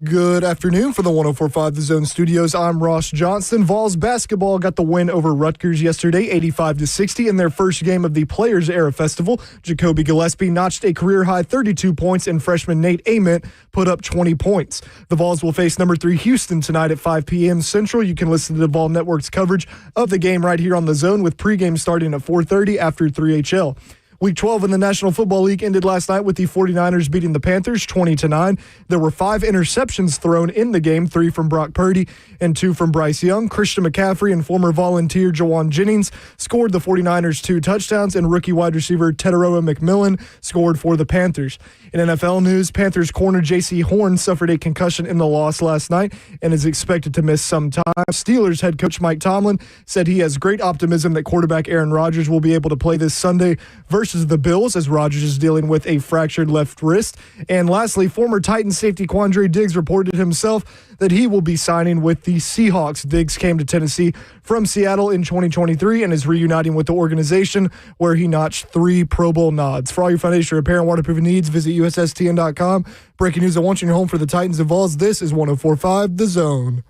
Good afternoon from the 104.5 The Zone Studios. I'm Ross Johnson. Vols basketball got the win over Rutgers yesterday, 85-60, in their first game of the Players Era Festival. Jacoby Gillespie notched a career-high 32 points, and freshman Nate Ament put up 20 points. The Vols will face number 3 Houston tonight at 5 p.m. Central. You can listen to the Vol Network's coverage of the game right here on The Zone, with pregame starting at 4:30 after 3HL. Week 12 in the National Football League ended last night with the 49ers beating the Panthers 20-9. There were 5 interceptions thrown in the game, 3 from Brock Purdy and 2 from Bryce Young. Christian McCaffrey and former Volunteer Jawan Jennings scored the 49ers 2 touchdowns, and rookie wide receiver Teteroa McMillan scored for the Panthers. In NFL news, Panthers corner J.C. Horn suffered a concussion in the loss last night and is expected to miss some time. Steelers head coach Mike Tomlin said he has great optimism that quarterback Aaron Rodgers will be able to play this Sunday versus the Bills, as Rodgers is dealing with a fractured left wrist. And lastly, former Titans safety Quandre Diggs reported himself that he will be signing with the Seahawks. Diggs came to Tennessee from Seattle in 2023 and is reuniting with the organization, where he notched 3 Pro Bowl nods. For all your foundation repair and waterproofing needs, visit USSTN.com. Breaking news I want you in your home for the Titans and Vols. This is 104.5 The Zone.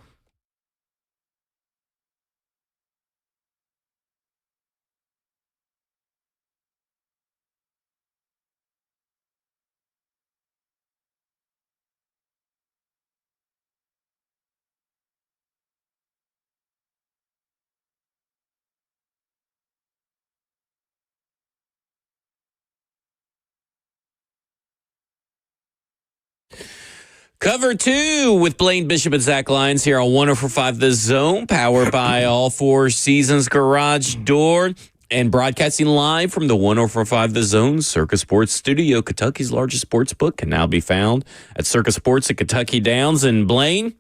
Cover 2 with Blaine Bishop and Zach Lyons here on 104.5 The Zone, powered by All Four Seasons Garage Door, and broadcasting live from the 104.5 The Zone Circus Sports Studio. Kentucky's largest sports book can now be found at Circus Sports at Kentucky Downs. And Blaine,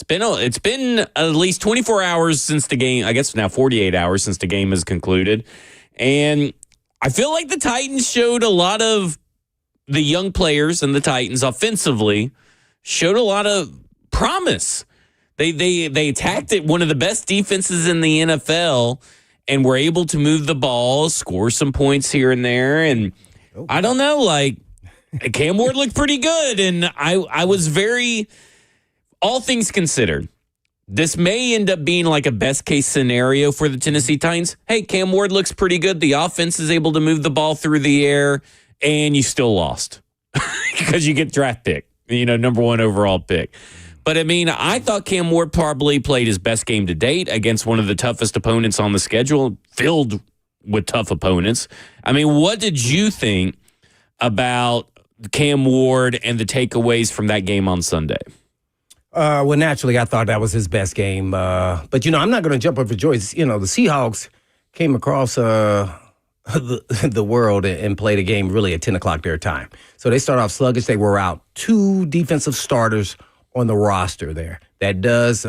it's been at least 24 hours since the game. I guess now 48 hours since the game has concluded, and I feel like the Titans showed a lot of the young players, and the Titans offensively showed a lot of promise. They attacked it, one of the best defenses in the NFL, and were able to move the ball, score some points here and there. And I don't know, like, Cam Ward looked pretty good. And I was very, all things considered, this may end up being like a best case scenario for the Tennessee Titans. Hey, Cam Ward looks pretty good. The offense is able to move the ball through the air, and you still lost because you get draft pick. Number 1 overall pick. But, I mean, I thought Cam Ward probably played his best game to date against one of the toughest opponents on the schedule, filled with tough opponents. I mean, what did you think about Cam Ward and the takeaways from that game on Sunday? Well, naturally, I thought that was his best game. But, I'm not going to jump over joy. The Seahawks came across the world and played a game really at 10 o'clock their time. So they start off sluggish. They were out 2 defensive starters on the roster there. That does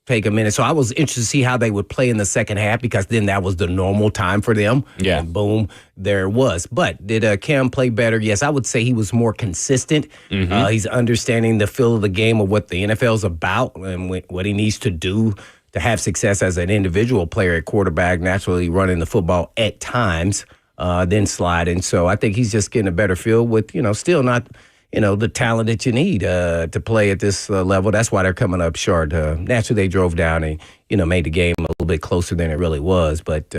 take a minute. So I was interested to see how they would play in the second half, because then that was the normal time for them. Yeah. And boom, there it was. But did Cam play better? Yes, I would say he was more consistent. Mm-hmm. He's understanding the feel of the game of what the NFL's about and what he needs to do to have success as an individual player at quarterback, naturally running the football at times, then sliding. So I think he's just getting a better feel with, still not, the talent that you need to play at this level. That's why they're coming up short. Naturally, they drove down and, made the game a little bit closer than it really was. But,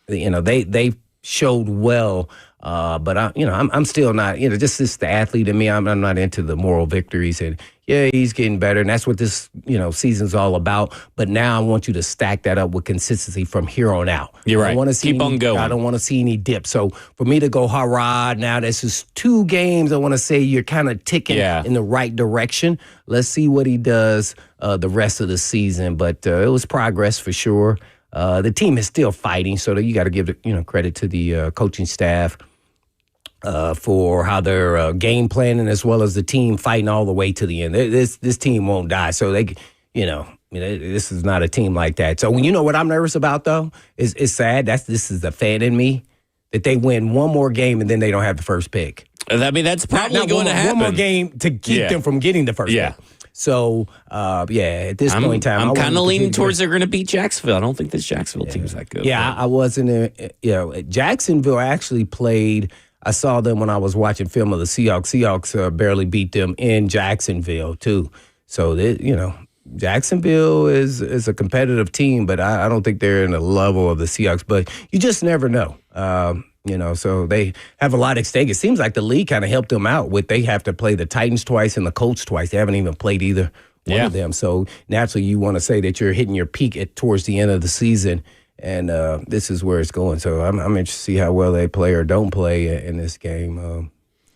they showed well. But I'm still not, just the athlete in me. I'm not into the moral victories. And yeah, he's getting better, and that's what this season's all about. But now I want you to stack that up with consistency from here on out. You're right. I don't want to see Keep on going. I don't want to see any dip. So for me to go hurrah, now this is 2 games. I want to say you're kind of ticking in the right direction. Let's see what he does the rest of the season. But it was progress for sure. The team is still fighting, so you got to give credit to the coaching staff for how they're game planning, as well as the team fighting all the way to the end. This team won't die, so they, this is not a team like that. So what I'm nervous about though is it's sad. This is the fan in me, that they win one more game and then they don't have the first pick. I mean, that's probably going to happen. One more game to keep them from getting the first pick. So, at this point in time, I'm kind of leaning towards they're going to beat Jacksonville. I don't think this Jacksonville team's that good. Yeah, I wasn't. Jacksonville actually played I saw them when I was watching film of the Seahawks. Seahawks barely beat them in Jacksonville too. So Jacksonville is a competitive team, but I don't think they're in the level of the Seahawks. But you just never know. So they have a lot at stake. It seems like the league kind of helped them out with they have to play the Titans twice and the Colts twice. They haven't even played either one of them. So naturally, you want to say that you're hitting your peak towards the end of the season, and this is where it's going. So I'm interested to see how well they play or don't play in this game.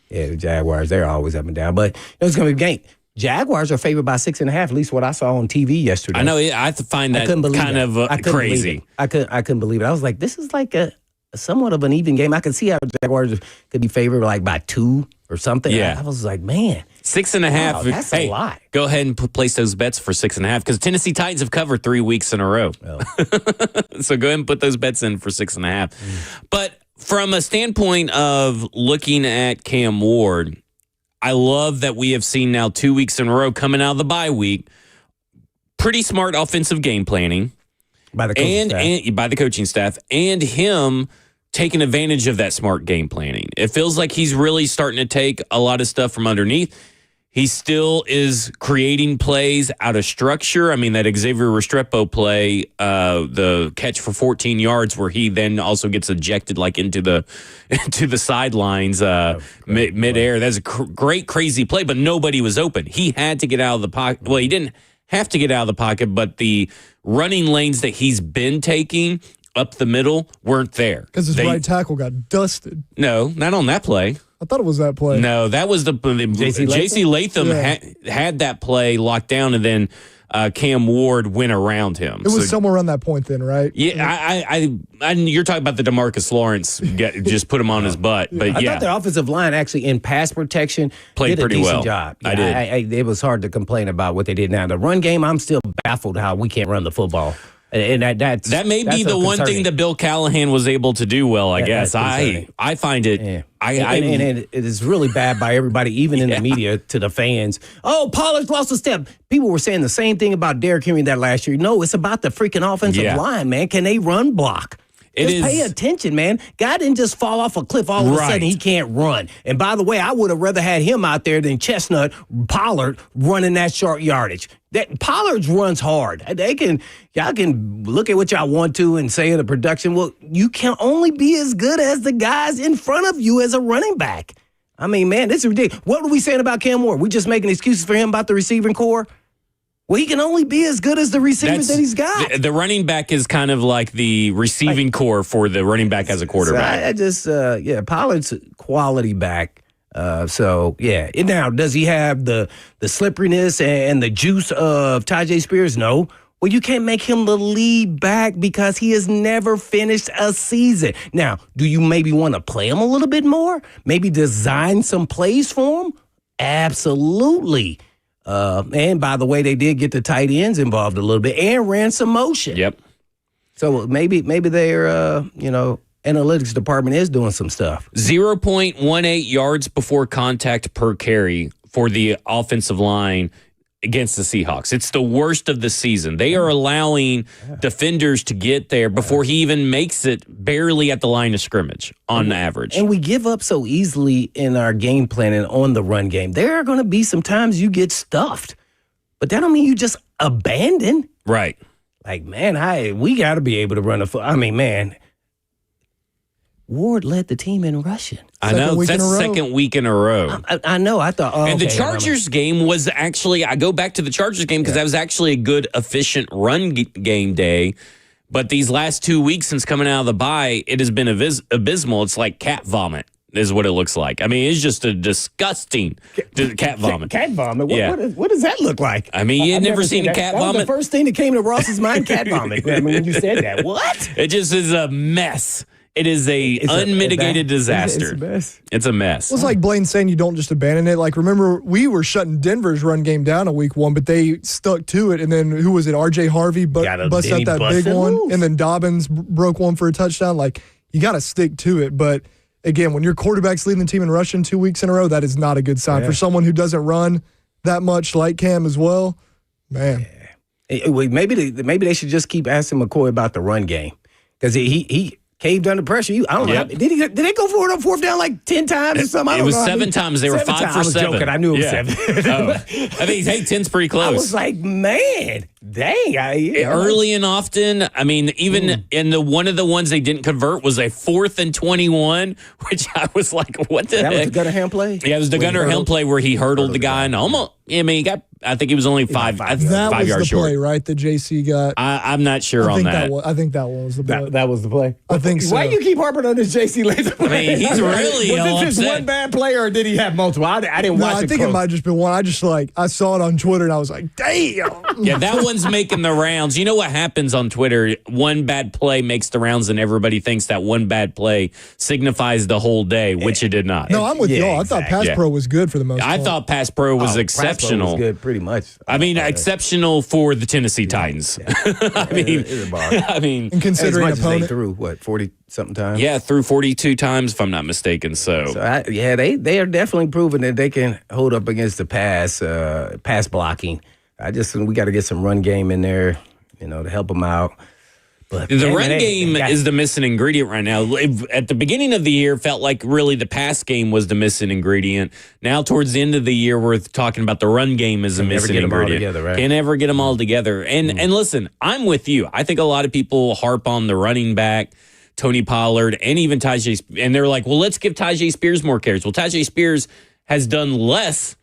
The Jaguars, they're always up and down, but it's going to be a game. Jaguars are favored by 6.5. At least what I saw on TV yesterday. I know. I find that kind of crazy. I couldn't believe it. I was like, this is like a somewhat of an even game. I could see how Jaguars could be favored like by 2 or something. Yeah. I was like, man, 6.5. wow, that's a lot. Go ahead and place those bets for 6.5 because Tennessee Titans have covered 3 weeks in a row. Oh. So go ahead and put those bets in for 6.5. But from a standpoint of looking at Cam Ward, I love that we have seen now 2 weeks in a row coming out of the bye week. Pretty smart offensive game planning By the coaching staff. and by the coaching staff and him taking advantage of that smart game planning. It feels like he's really starting to take a lot of stuff from underneath. He still is creating plays out of structure. I mean, that Xavier Restrepo play, the catch for 14 yards where he then also gets ejected like into the sidelines midair. That's a great, crazy play, but nobody was open. He had to get out of the pocket. Well, he didn't have to get out of the pocket, but the running lanes that he's been taking up the middle weren't there. Because his right tackle got dusted. No, not on that play. I thought it was that play. No, that was the J.C. Latham had that play locked down, and then Cam Ward went around him. It was somewhere around that point then, right? Yeah, I you're talking about the DeMarcus Lawrence just put him on his butt, but I thought the offensive line actually in pass protection played did a pretty decent well. job. Yeah, I did. It was hard to complain about what they did. Now the run game, I'm still baffled how we can't run the football. And that may be the one thing that Bill Callahan was able to do well, I guess. I find it. Yeah. And it is really bad by everybody, even in the media, to the fans. Oh, Pollard's lost a step. People were saying the same thing about Derrick Henry that last year. No, it's about the freaking offensive line, man. Can they run block? Just pay attention, man. Guy didn't just fall off a cliff all of a sudden. He can't run. And by the way, I would have rather had him out there than Pollard running that short yardage. Pollard runs hard. Y'all can look at what y'all want to and say the production. Well, you can only be as good as the guys in front of you as a running back. I mean, man, this is ridiculous. What are we saying about Cam Ward? We just making excuses for him about the receiving core? Well, he can only be as good as the receivers that he's got. The running back is kind of like the receiving core for the running back as a quarterback. Pollard's quality back. Now, does he have the slipperiness and the juice of Tajay Spears? No. Well, you can't make him the lead back because he has never finished a season. Now, do you maybe want to play him a little bit more? Maybe design some plays for him? Absolutely. And by the way, they did get the tight ends involved a little bit and ran some motion. Yep. So maybe their analytics department is doing some stuff. 0.18 yards before contact per carry for the offensive line against the Seahawks. It's the worst of the season. They are allowing defenders to get there before he even makes it barely at the line of scrimmage on average. And we give up so easily in our game planning on the run game. There are going to be some times you get stuffed, but that don't mean you just abandon. Right. Like, man, we got to be able to run a foot. I mean, man, Ward led the team in rushing. I know. That's the second week in a row. I know. I thought, and the Chargers game was actually, I go back to the Chargers game because that was actually a good, efficient run game day. But these last 2 weeks since coming out of the bye, it has been abysmal. It's like cat vomit is what it looks like. I mean, it's just a disgusting cat vomit. Cat vomit? What does that look like? I mean, you've never seen a cat vomit? That was the first thing that came to Ross's mind, cat vomit. I mean, when you said that. What? It just is a mess. It is it's unmitigated disaster. It's a mess. Well, it's like Blaine saying you don't just abandon it. Like, remember, we were shutting Denver's run game down in week 1, but they stuck to it. And then, who was it? R.J. Harvey bust out that big one. And then Dobbins broke one for a touchdown. Like, you got to stick to it. But, again, when your quarterback's leading the team in rushing 2 weeks in a row, that is not a good sign. For someone who doesn't run that much like Cam as well, man. Yeah. Maybe they should just keep asking McCoy about the run game. Because caved under pressure. I don't know. Did they go for it on fourth down like 10 times or something? It was 7 times. They were 5 for 7. I was joking. I knew it was 7. I mean, hey, 10's pretty close. I was like, man, dang. Early and often, I mean, even in one of the ones they didn't convert was a 4th and 21, which I was like, what the heck? That was the Gunnar-Ham play? Yeah, it was the Gunnar-Ham play where he hurdled the guy and almost, I think he was only 5 That yards was the short. play, right, that JC got? I'm not sure on that. I think that one was the play. That was the play. I think so. Why you keep harping on this JC Laser play? I mean, he's really Was it just upset. one bad play or did he have multiple? I didn't No, watch it. I think it might have just been one. I saw it on Twitter and I was like, damn. Yeah, that one's making the rounds. You know what happens on Twitter? One bad play makes the rounds, and everybody thinks that one bad play signifies the whole day, which it did not. No, I'm with y'all. I thought Pass Pro was good for the most part. I thought Pass Pro was exceptional. Was good, pretty much. I mean, exceptional for the Tennessee Titans. I mean, And considering as much opponent. as they threw, 40-something times? yeah, threw 42 times, if I'm not mistaken. So they are definitely proving that they can hold up against the pass blocking. We got to get some run game in there, to help them out. But the run game is the missing ingredient right now. At the beginning of the year, felt like really the pass game was the missing ingredient. Now, towards the end of the year, we're talking about the run game is the missing ingredient. Can never get them all together. And listen, I'm with you. I think a lot of people harp on the running back, Tony Pollard, and even Tajay, and they're like, well, let's give Tajay Spears more carries. Well, Tajay Spears has done less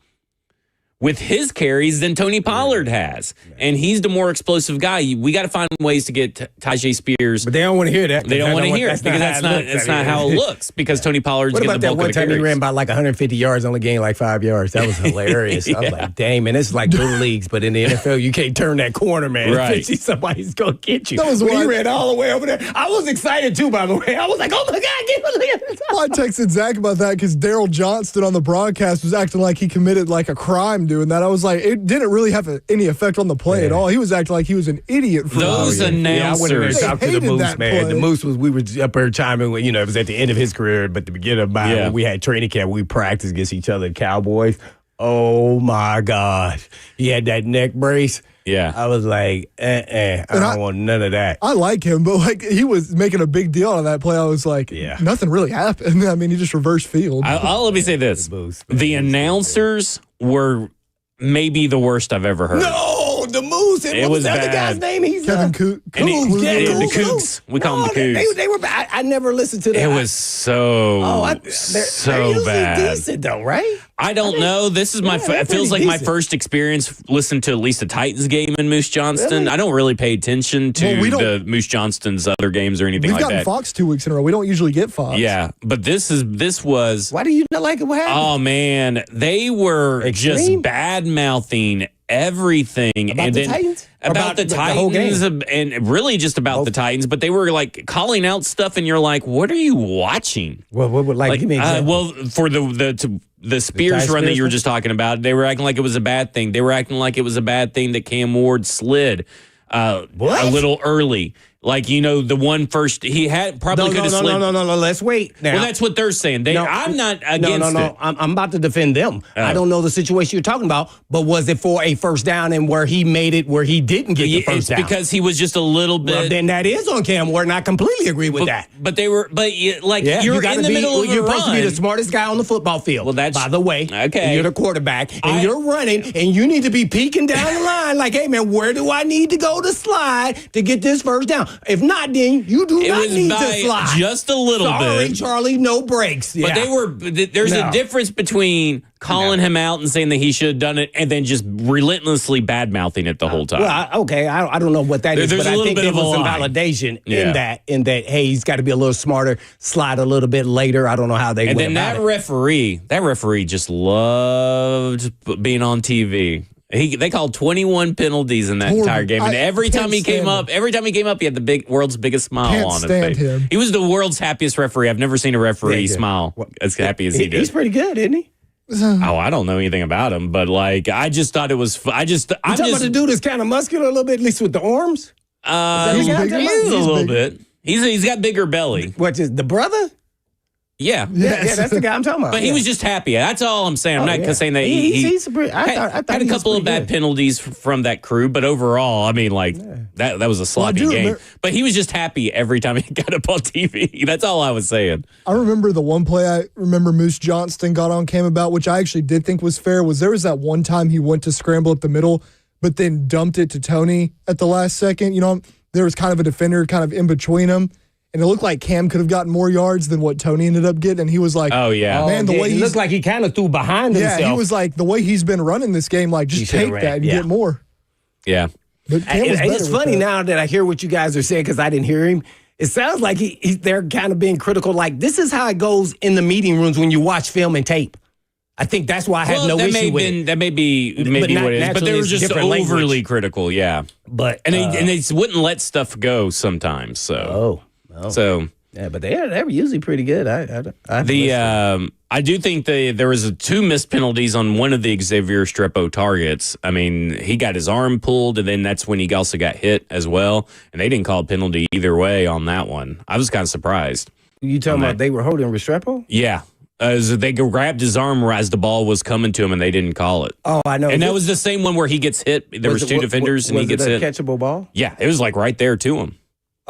with his carries than Tony Pollard has. And he's the more explosive guy. We got to find ways to get Tajay Spears. But they don't want to hear that. They don't want to hear it because that's not how it looks because Tony Pollard's getting the bulk of the carries. What about that one time he ran by like 150 yards, only gained like 5 yards? That was hilarious. I was like, dang, man, it's like little leagues, but in the NFL, you can't turn that corner, man. Right. Eventually somebody's going to get you. That was when what he ran all the way over there. I was excited too, by the way. I was like, oh my God, get me. Well, I texted Zach about that because Daryl Johnston on the broadcast was acting like he committed like a crime doing that. I was like, it didn't really have any effect on the play at all. He was acting like he was an idiot for those announcers. I went and talked to the hated Moose, that man. play. The Moose we were up there chiming with, it was at the end of his career, but the beginning of mine, when we had training camp, we practiced against each other, Cowboys. Oh my gosh. He had that neck brace. Yeah. I was like, I don't want none of that. I like him, but like he was making a big deal on that play. I was like, nothing really happened. I mean, he just reversed field. Let me say this. The announcers were maybe the worst I've ever heard. No, the Moose. And It what was was the other bad. guy's name? He's Kevin Cooks. And the Cougs. We call them the Cougs. They were bad. I never listened to them. It was so they're usually bad. decent though, right? I don't know. This is it feels like my first experience listening to at least a Titans game in Moose Johnston. Really? I don't really pay attention to the Moose Johnston's other games or anything We've like gotten that. Fox 2 weeks in a row. We don't usually get Fox. Yeah, but this was. Why do you not like it? What happened? Oh man, they were just Extreme? bad mouthing everything About and the then Titans? about the whole game? Titans and really just about the Titans. But they were like calling out stuff, and you're like, "What are you watching?" What give me an example. Well, for the Spears run that you were just talking about, they were acting like it was a bad thing. They were acting like it was a bad thing that Cam Ward slid a little early. Like, the one first, he had probably could have slid. No. Let's wait. Now. Well, that's what they're saying. I'm not against it. I'm about to defend them. I don't know the situation you're talking about, but was it for a first down and where he made it where he didn't get the first down? Because he was just a little bit. Well, then that is on Cam Ward, and I completely agree with that. But they were, you're you in the middle of a You're supposed to be run. the smartest guy on the football field. Well, that's by the way. okay. And you're the quarterback, and you're running, and you need to be peeking down the line, like, hey man, where do I need to go to slide to get this first down? If not, then you do not need to slide. Just a little bit. Sorry, Charlie, no breaks. But there's a difference between calling him out and saying that he should have done it and then just relentlessly bad-mouthing it the whole time. Well, I don't know what that is, There's but a I little think bit there of a was some line. validation in that, hey, he's got to be a little smarter, slide a little bit later. I don't know how they and went then about it. that referee just loved being on TV. They called 21 penalties in that entire game, and every time he came up, he had the world's biggest smile on his face. Him. He was the world's happiest referee. I've never seen a referee smile as happy as he did. He's pretty good, isn't he? Oh, I don't know anything about him, but I just thought it was. I'm talking about the dude that's kind of muscular a little bit, at least with the arms. He's a little bit. He's got bigger belly. What is the brother? Yeah. Yeah, that's the guy I'm talking about. But he was just happy. That's all I'm saying. I'm not saying that He's I thought had a couple of bad penalties from that crew, but overall, I mean, like that was a sloppy game. But he was just happy every time he got up on TV. That's all I was saying. I remember the one play I remember Moose Johnston got on cam about, which I actually did think was fair, was there was that one time he went to scramble up the middle, but then dumped it to Tony at the last second. You know, there was kind of a defender kind of in between them. And it looked like Cam could have gotten more yards than what Tony ended up getting. And he was like, oh, yeah. Man, the way he looked like he kind of threw behind himself. Yeah, he was like, the way he's been running this game, like, just take that and get more. Yeah. But it's funny now that I hear what you guys are saying because I didn't hear him. It sounds like they're kind of being critical. Like, this is how it goes in the meeting rooms when you watch film and tape. I think that's why I have no issue with it. That may be what it is. But they were just overly critical, yeah. But and they wouldn't let stuff go sometimes. So So yeah, but they were usually pretty good. I do think there was 2 missed penalties on one of the Xavier Strepo targets. I mean, he got his arm pulled, and then that's when he also got hit as well. And they didn't call a penalty either way on that one. I was kind of surprised. You talking about they were holding Restrepo? Yeah. They grabbed his arm as the ball was coming to him, and they didn't call it. Oh, I know. And that was the same one where he gets hit. There was 2 defenders, and he gets hit. Was it a catchable ball? Yeah, it was like right there to him.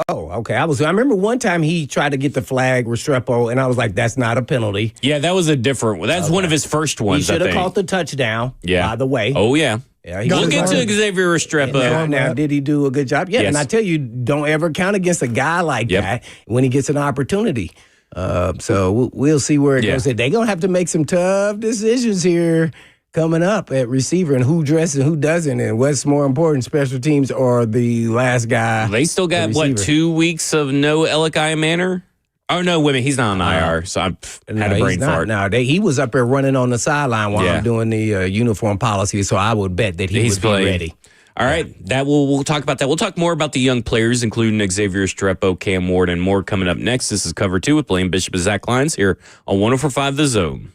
Oh, okay. I remember one time he tried to get the flag, Restrepo, and I was like, that's not a penalty. Yeah, that was a different one. That's one of his first ones, He should have caught the touchdown, by the way. Oh, yeah. We'll get to Xavier Restrepo. Now, did he do a good job? Yeah, and I tell you, don't ever count against a guy like that when he gets an opportunity. So we'll see where it goes. They're going to have to make some tough decisions here coming up at receiver and who dresses and who doesn't and what's more important, special teams or the last guy. They still got, 2 weeks of no Elikai Manor? Oh, no, women. He's not on IR, so I had a brain fart. No, he was up there running on the sideline while I'm doing the uniform policy, so I would bet that he's would be ready. All right, we'll talk about that. We'll talk more about the young players, including Xavier Strepo, Cam Ward, and more coming up next. This is Cover 2 with Blaine Bishop and Zach Lyons here on 104.5 The Zone.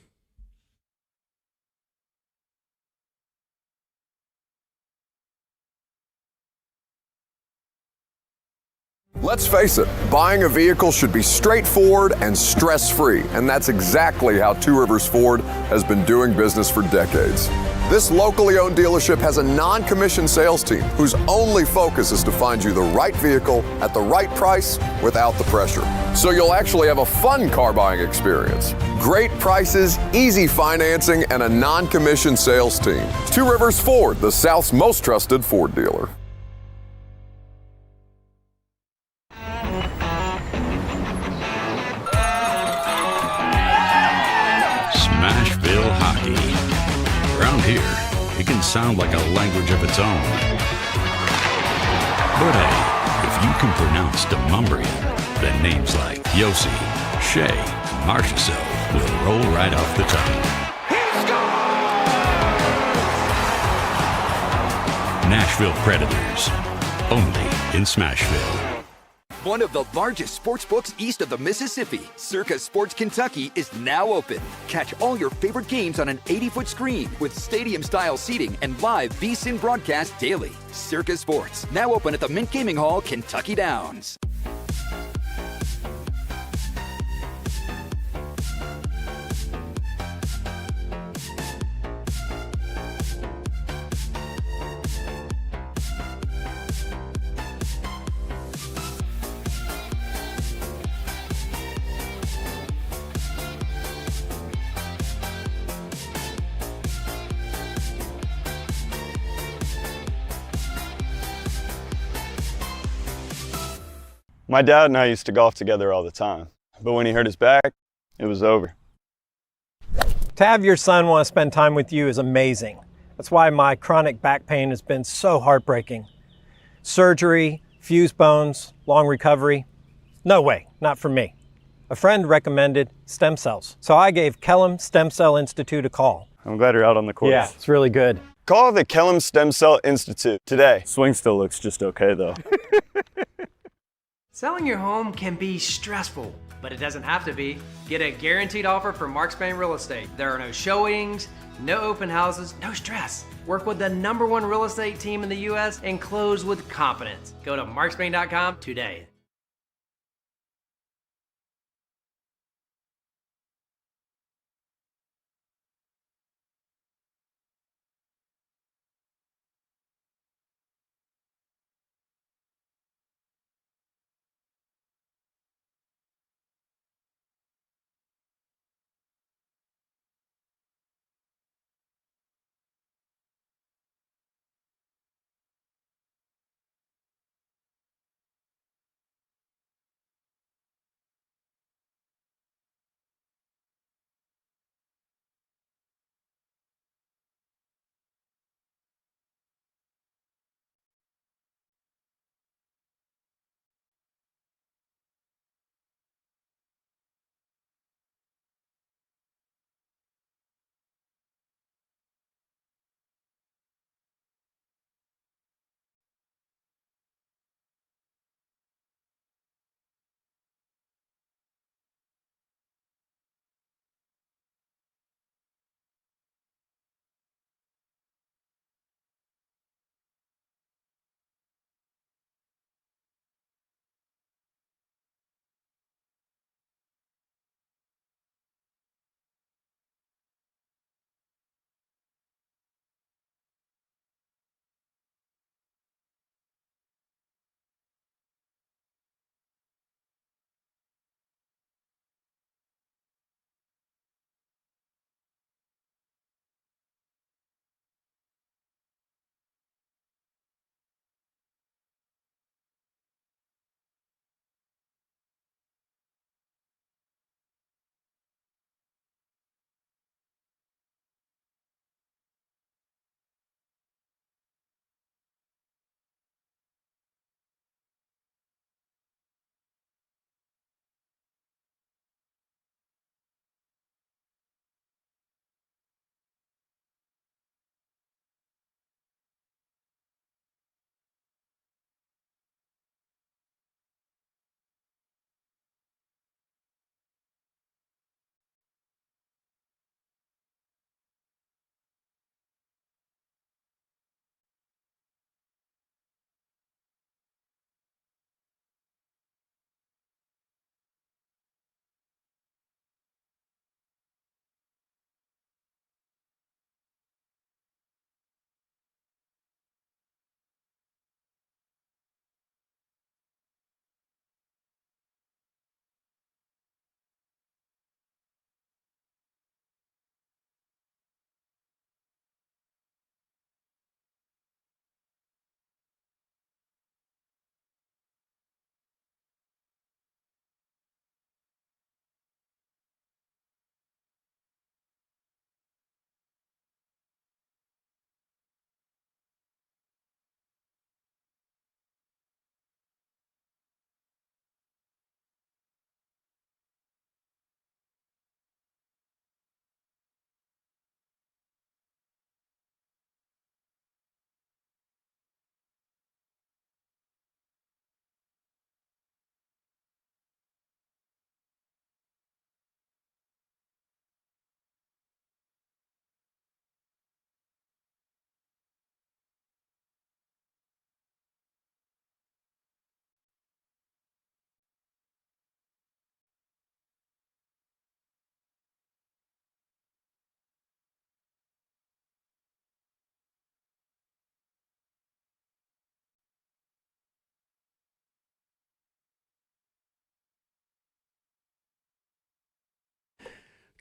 Let's face it, buying a vehicle should be straightforward and stress-free, and that's exactly how Two Rivers Ford has been doing business for decades. This locally owned dealership has a non-commissioned sales team whose only focus is to find you the right vehicle at the right price without the pressure. So you'll actually have a fun car buying experience. Great prices, easy financing, and a non-commissioned sales team. Two Rivers Ford, the South's most trusted Ford dealer. Smashville hockey. Around here, it can sound like a language of its own. But hey, if you can pronounce Demumbrian, then names like Yossi, Shea, and Marchessault will roll right off the tongue. Nashville Predators, only in Smashville. One of the largest sports books east of the Mississippi, Circa Sports Kentucky, is now open. Catch all your favorite games on an 80-foot screen with stadium-style seating and live VSiN broadcast daily. Circa Sports, now open at the Mint Gaming Hall, Kentucky Downs. My dad and I used to golf together all the time, but when he hurt his back, it was over. To have your son want to spend time with you is amazing. That's why my chronic back pain has been so heartbreaking. Surgery, fused bones, long recovery. No way, not for me. A friend recommended stem cells, so I gave Kellum Stem Cell Institute a call. I'm glad you're out on the course. Yeah, it's really good. Call the Kellum Stem Cell Institute today. Swing still looks just okay though. Selling your home can be stressful, but it doesn't have to be. Get a guaranteed offer from Mark Spain Real Estate. There are no showings, no open houses, no stress. Work with the #1 real estate team in the U.S. and close with confidence. Go to markspain.com today.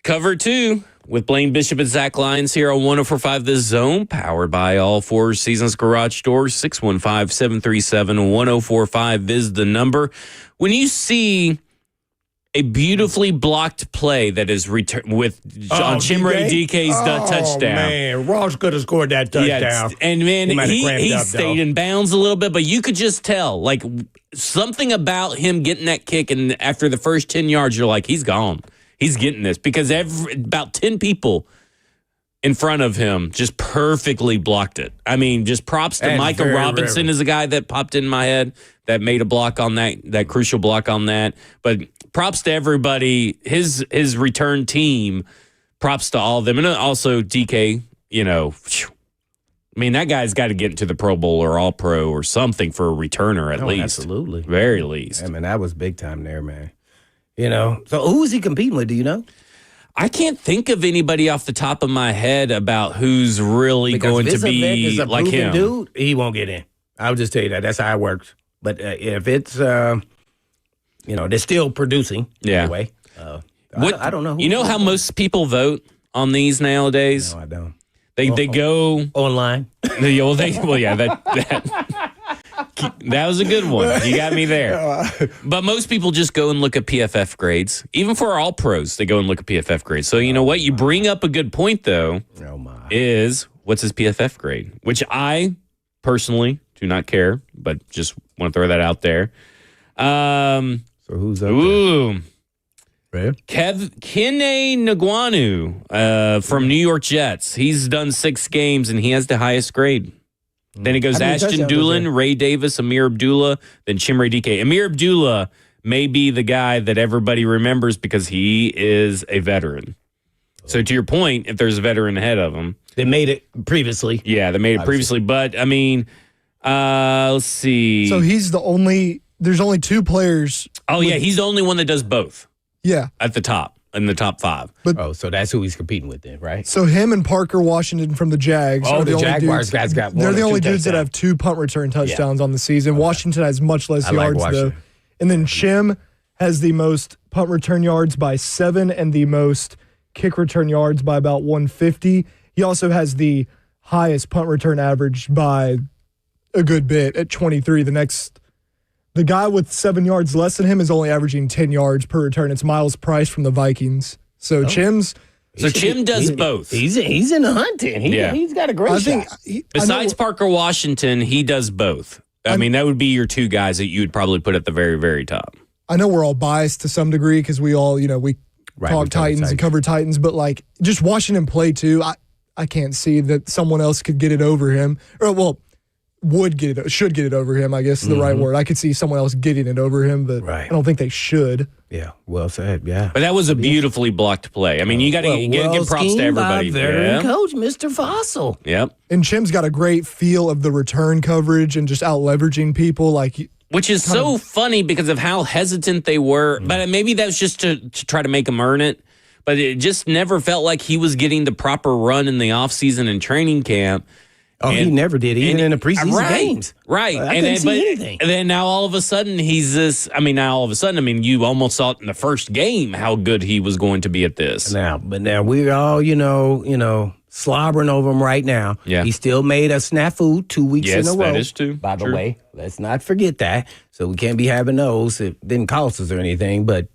Cover 2 with Blaine Bishop and Zach Lyons here on 104.5 The Zone, powered by all Four Seasons Garage Doors. 615-737-1045 is the number. When you see a beautifully blocked play that is returned with on Chimere DK's touchdown. Man, Ross could have scored that touchdown. Yeah, and man, he stayed in bounds a little bit, but you could just tell, like, something about him getting that kick, and after the first 10 yards, you're like, he's gone. He's getting this, because about 10 people in front of him just perfectly blocked it. I mean, just props to Micah Robinson is a guy that popped in my head that made a block on that crucial block on that. But props to everybody, his return team, props to all of them. And also DK, I mean, that guy's got to get into the Pro Bowl or All-Pro or something for a returner at least. Absolutely. Very least. I mean, that was big time there, man. So who is he competing with, do you know? I can't think of anybody off the top of my head about who's really going to be like him. Dude, he won't get in. I'll just tell you that. That's how it works. But if it's, they're still producing. Yeah. Anyway, I don't know. You know how most people vote on these nowadays? No, I don't. They go online. That was a good one. You got me there. But most people just go and look at PFF grades. Even for all pros, they go and look at PFF grades. So you know what? You bring up a good point, though, is what's his PFF grade? Which I personally do not care, but just want to throw that out there. So who's up there? Kene Nguanu from New York Jets. He's done 6 games, and he has the highest grade. Then it goes Ashton Dulin, Ray Davis, Amir Abdullah, then Chimere DK. Amir Abdullah may be the guy that everybody remembers because he is a veteran. So to your point, if there's a veteran ahead of him. They made it previously. Yeah, they made it previously. But, I mean, let's see. So he's there's only 2 players. Oh, yeah, he's the only one that does both. Yeah. At the top, in the top 5. So that's who he's competing with then, right? So him and Parker Washington from the Jags. Oh, the Jaguars guys got one. They're the only dudes that have 2 punt return touchdowns on the season. Washington has much less yards, though. And then Chim has the most punt return yards by 7 and the most kick return yards by about 150. He also has the highest punt return average by a good bit at 23. The guy with 7 yards less than him is only averaging 10 yards per return. It's Miles Price from the Vikings. So Chim does both. He's in the hunting. He's got a great shot. Besides Parker Washington, he does both. I mean, that would be your 2 guys that you would probably put at the very, very top. I know we're all biased to some degree because we all, we talk Titans and cover Titans, but like just watching him play too, I can't see that someone else could get it over him. Should get it over him, I guess is the right word. I could see someone else getting it over him, but I don't think they should. Yeah, well said, yeah. But that was a beautifully blocked play. I mean, you got to give props to everybody. Veteran coach, Mr. Fossil. Yep. And Chim's got a great feel of the return coverage and just out-leveraging people. Which is so funny because of how hesitant they were. But maybe that's just to try to make him earn it. But it just never felt like he was getting the proper run in the offseason and training camp. Oh, he never did, even in the preseason games. Right. I couldn't see anything. And then now all of a sudden he's this. I mean, you almost saw it in the first game how good he was going to be at this. Now we're all, slobbering over him right now. Yeah. He still made a snafu 2 weeks in a row. Yes, that is true. By the way, let's not forget that. So we can't be having those. It didn't cost us or anything, but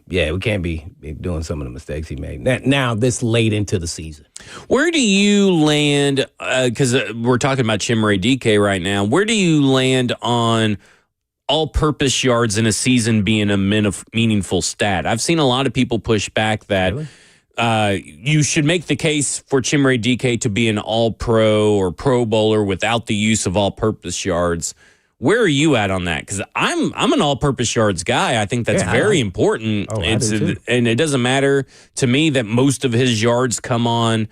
we can't be doing some of the mistakes he made. Now, this late into the season. Where do you land, because we're talking about Chimere DK right now, where do you land on all-purpose yards in a season being a meaningful stat? I've seen a lot of people push back that you should make the case for Chimere DK to be an all-pro or pro bowler without the use of all-purpose yards. Where are you at on that? Because I'm an all-purpose yards guy. I think that's very important. I do too. And it doesn't matter to me that most of his yards come on,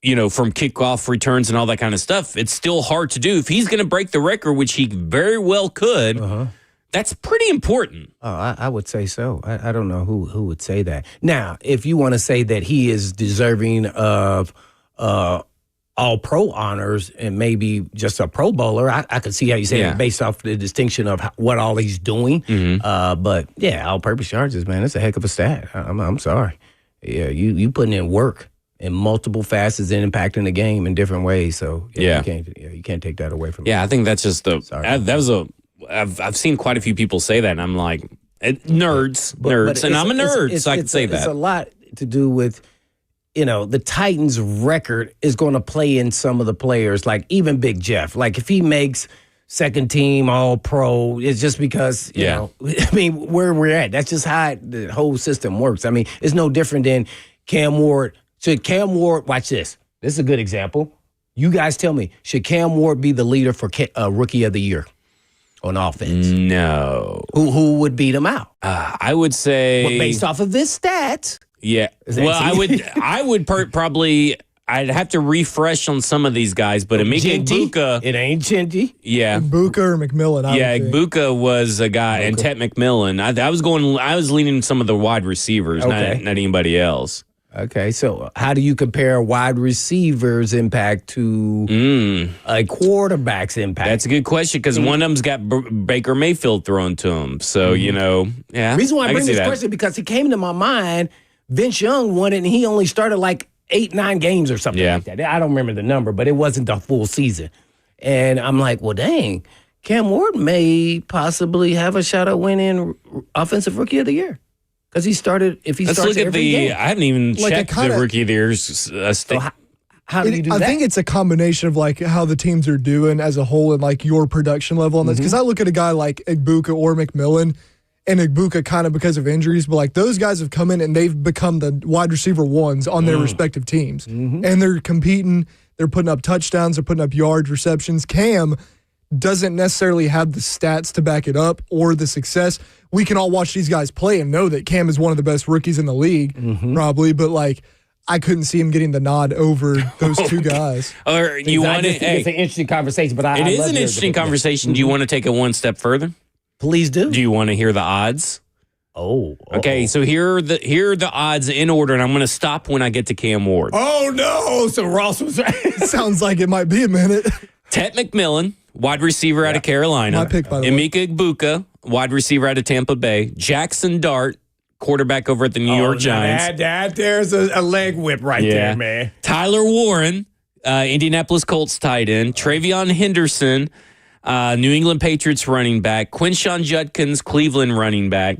from kickoff returns and all that kind of stuff. It's still hard to do. If he's going to break the record, which he very well could, that's pretty important. Oh, I would say so. I don't know who would say that. Now, if you want to say that he is deserving of all pro honors and maybe just a pro bowler, I could see how you say it based off the distinction of what all he's doing. But yeah, all purpose yards, man, it's a heck of a stat. I'm sorry. yeah, you putting in work in multiple facets and impacting the game in different ways. So you can't take that away from me. Yeah, I think that's just I've seen quite a few people say that, and I'm like, nerds, and I'm a nerd, so I can say that. It's a lot to do with, the Titans' record is going to play in some of the players, like even Big Jeff. Like if he makes second team All Pro, it's just because you know. I mean, where we're at. That's just how the whole system works. I mean, it's no different than Cam Ward. Should Cam Ward, watch this. This is a good example. You guys tell me, should Cam Ward be the leader for Rookie of the Year on offense? No. Who would beat him out? I would say, based off of his stats. Yeah. Well, I would probably. I'd have to refresh on some of these guys, but Emeka Egbuka. It ain't Chinty. Yeah. Egbuka or McMillan. Egbuka was a guy, and Tet McMillan. I was leaning some of the wide receivers, not anybody else. Okay, so how do you compare wide receivers' impact to a quarterback's impact? That's a good question because one of them's got Baker Mayfield thrown to him. So, The reason why I bring this question because it came to my mind, Vince Young won it, and he only started like 8-9 games or something like that. I don't remember the number, but it wasn't the full season. And I'm like, well, dang, Cam Ward may possibly have a shot at winning Offensive Rookie of the Year. Because he started, if he starts every game. I haven't even checked the Rookie of the Year's how do you do that? I think it's a combination of like how the teams are doing as a whole and like your production level on this. Because I look at a guy like Egbuka or McMillan, and Egbuka kind of because of injuries, but like those guys have come in and they've become the wide receiver ones on their respective teams. And they're competing, they're putting up touchdowns, they're putting up yards, receptions. Cam doesn't necessarily have the stats to back it up or the success. We can all watch these guys play and know that Cam is one of the best rookies in the league, probably, but like I couldn't see him getting the nod over those two guys. Or you want to? It's an interesting conversation, but it is an interesting conversation. Do you want to take it one step further? Please do. Do you want to hear the odds? Okay, so here are the odds in order, and I'm going to stop when I get to Cam Ward. Oh no! So Ross was right. Sounds like it might be a minute. Tet McMillan, wide receiver out of Carolina. My pick, by the way. Emeka Egbuka, wide receiver out of Tampa Bay. Jackson Dart, quarterback over at the New York Giants. There's a leg whip right there, man. Tyler Warren, Indianapolis Colts tight end. Travion Henderson, New England Patriots running back. Quinshon Judkins, Cleveland running back.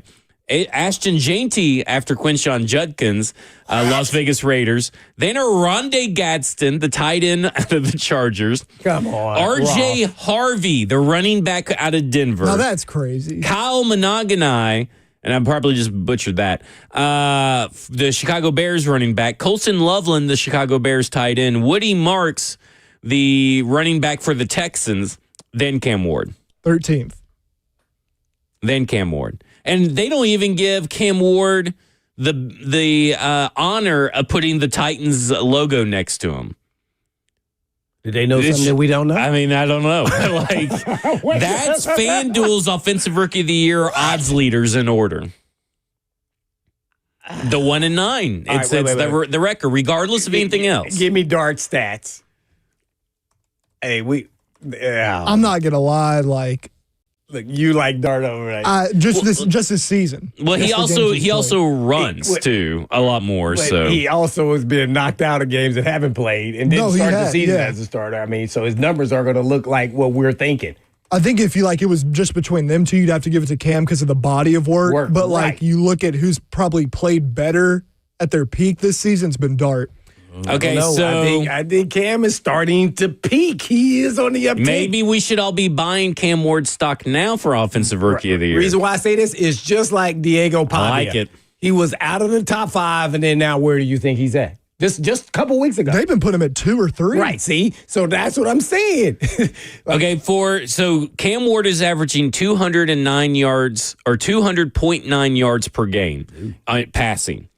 Ashton Jainty after Quinshon Judkins, Las Vegas Raiders. Then Rondé Gadsden, the tight end out of the Chargers. Come on. R.J. Harvey, the running back out of Denver. Now that's crazy. Kyle Monaghanai, and I probably just butchered that, the Chicago Bears running back. Colson Loveland, the Chicago Bears tight end. Woody Marks, the running back for the Texans. Then Cam Ward. 13th. Then Cam Ward. And they don't even give Cam Ward the honor of putting the Titans logo next to him. Did they know something that we don't know? I mean, I don't know. Like that's FanDuel's Offensive Rookie of the Year odds leaders in order. The 1 and 9. It's the record, regardless of anything else. Give me Dart stats. Hey, I'm not gonna lie, like. Look, you like Dart over right? Just this season. Well, he also runs too a lot more. So he also has been knocked out of games that haven't played and didn't start the season as a starter. I mean, so his numbers are going to look like what we're thinking. I think if it was just between them two, you'd have to give it to Cam because of the body of work. But like you look at who's probably played better at their peak this season, it's been Dart. Okay, so I think Cam is starting to peak. He is on the uptick. Maybe we should all be buying Cam Ward stock now for Offensive Rookie of the Year. The reason why I say this is just like Diego Pavia. I like it. He was out of the top 5, and then now where do you think he's at? Just a couple weeks ago. They've been putting him at 2 or 3. Right, see? So that's what I'm saying. So Cam Ward is averaging 209 yards or 200.9 yards per game passing.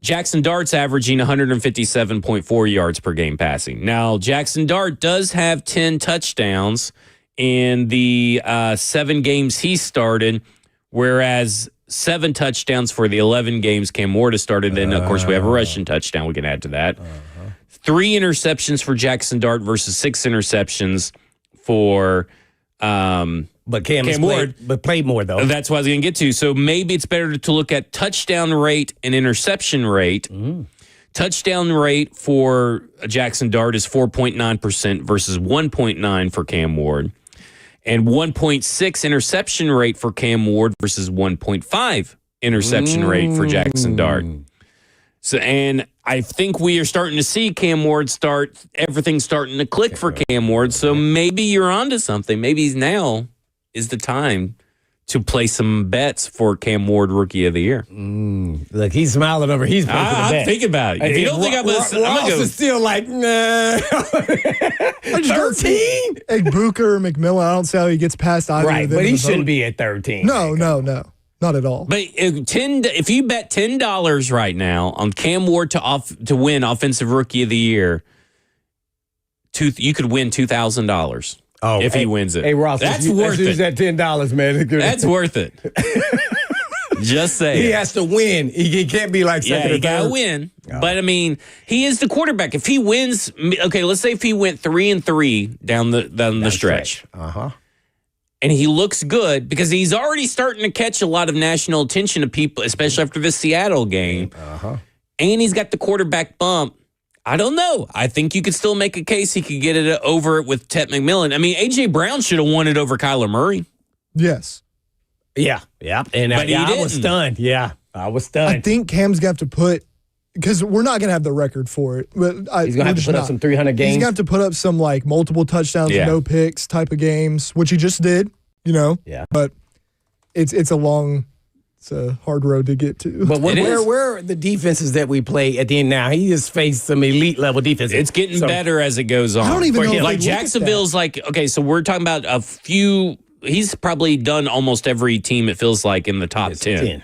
Jackson Dart's averaging 157.4 yards per game passing. Now, Jackson Dart does have 10 touchdowns in the 7 games he started, whereas 7 touchdowns for the 11 games Cam Ward has started. And, of course, we have a rushing touchdown we can add to that. 3 interceptions for Jackson Dart versus 6 interceptions for But Cam Ward played more, though. That's what I was going to get to. So maybe it's better to look at touchdown rate and interception rate. Touchdown rate for Jackson Dart is 4.9% versus 1.9 for Cam Ward. And 1.6 interception rate for Cam Ward versus 1.5 interception rate for Jackson Dart. So, and I think we are starting to see Cam Ward everything's starting to click for Cam Ward. So maybe you're onto something. Maybe now is the time to play some bets for Cam Ward Rookie of the Year. Look, he's smiling over. He's making a bet. I'm thinking about it. If you don't think I'm going to go. Is still like, nah. 13? Booker or McMillan, I don't see how he gets past either of them. But he shouldn't be at 13. No. Not at all. But if you bet $10 right now on Cam Ward to win Offensive Rookie of the Year, you could win $2,000. Oh, if he wins it. Hey, Ross, that's worth it. That $10, man. That's worth it. Just saying. He has to win. He can't be like second or third. He got to win. Oh. But, I mean, he is the quarterback. If he wins, okay, let's say if he went 3-3 down the stretch. And he looks good because he's already starting to catch a lot of national attention of people, especially after the Seattle game. And he's got the quarterback bump. I don't know. I think you could still make a case he could get it over with Ted McMillan. I mean, A.J. Brown should have won it over Kyler Murray. Yes. Yeah. And I was stunned. Yeah, I was stunned. I think Cam's going to have to put, because we're not going to have the record for it. But he's going to have to put up some 300 games. He's going to have to put up some like multiple touchdowns, no picks type of games, which he just did, Yeah. But it's a hard road to get to. But where are the defenses that we play at the end now? He just faced some elite level defenses. It's getting better as it goes on. I don't even know. Like Jacksonville's okay, so we're talking about a few. He's probably done almost every team, it feels like, in the top 10.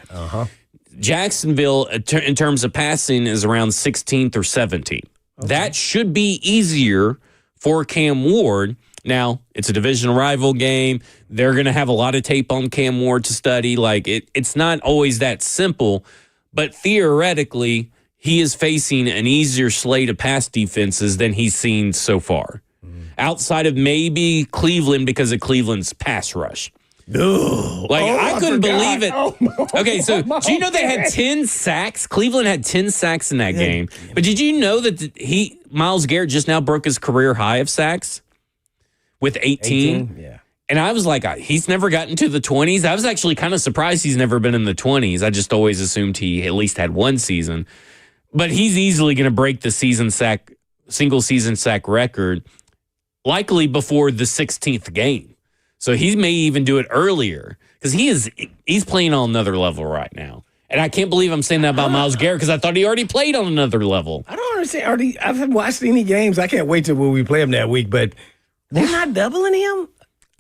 Jacksonville, in terms of passing, is around 16th or 17th. That should be easier for Cam Ward. Now, it's a divisional rival game. They're going to have a lot of tape on Cam Ward to study. Like, it's not always that simple. But theoretically, he is facing an easier slate of pass defenses than he's seen so far. Outside of maybe Cleveland because of Cleveland's pass rush. I couldn't believe it. Okay, so do you know they had 10 sacks? Cleveland had 10 sacks in that game. But did you know that Myles Garrett just now broke his career high of sacks with 18? Yeah. And I was like, he's never gotten to the 20s. I was actually kind of surprised he's never been in the 20s. I just always assumed he at least had one season. But he's easily going to break the single season sack record, likely before the 16th game. So he may even do it earlier because he's playing on another level right now. And I can't believe I'm saying that about Myles Garrett because I thought he already played on another level. I don't understand. I haven't watched any games. I can't wait till we play him that week, but they're not doubling him?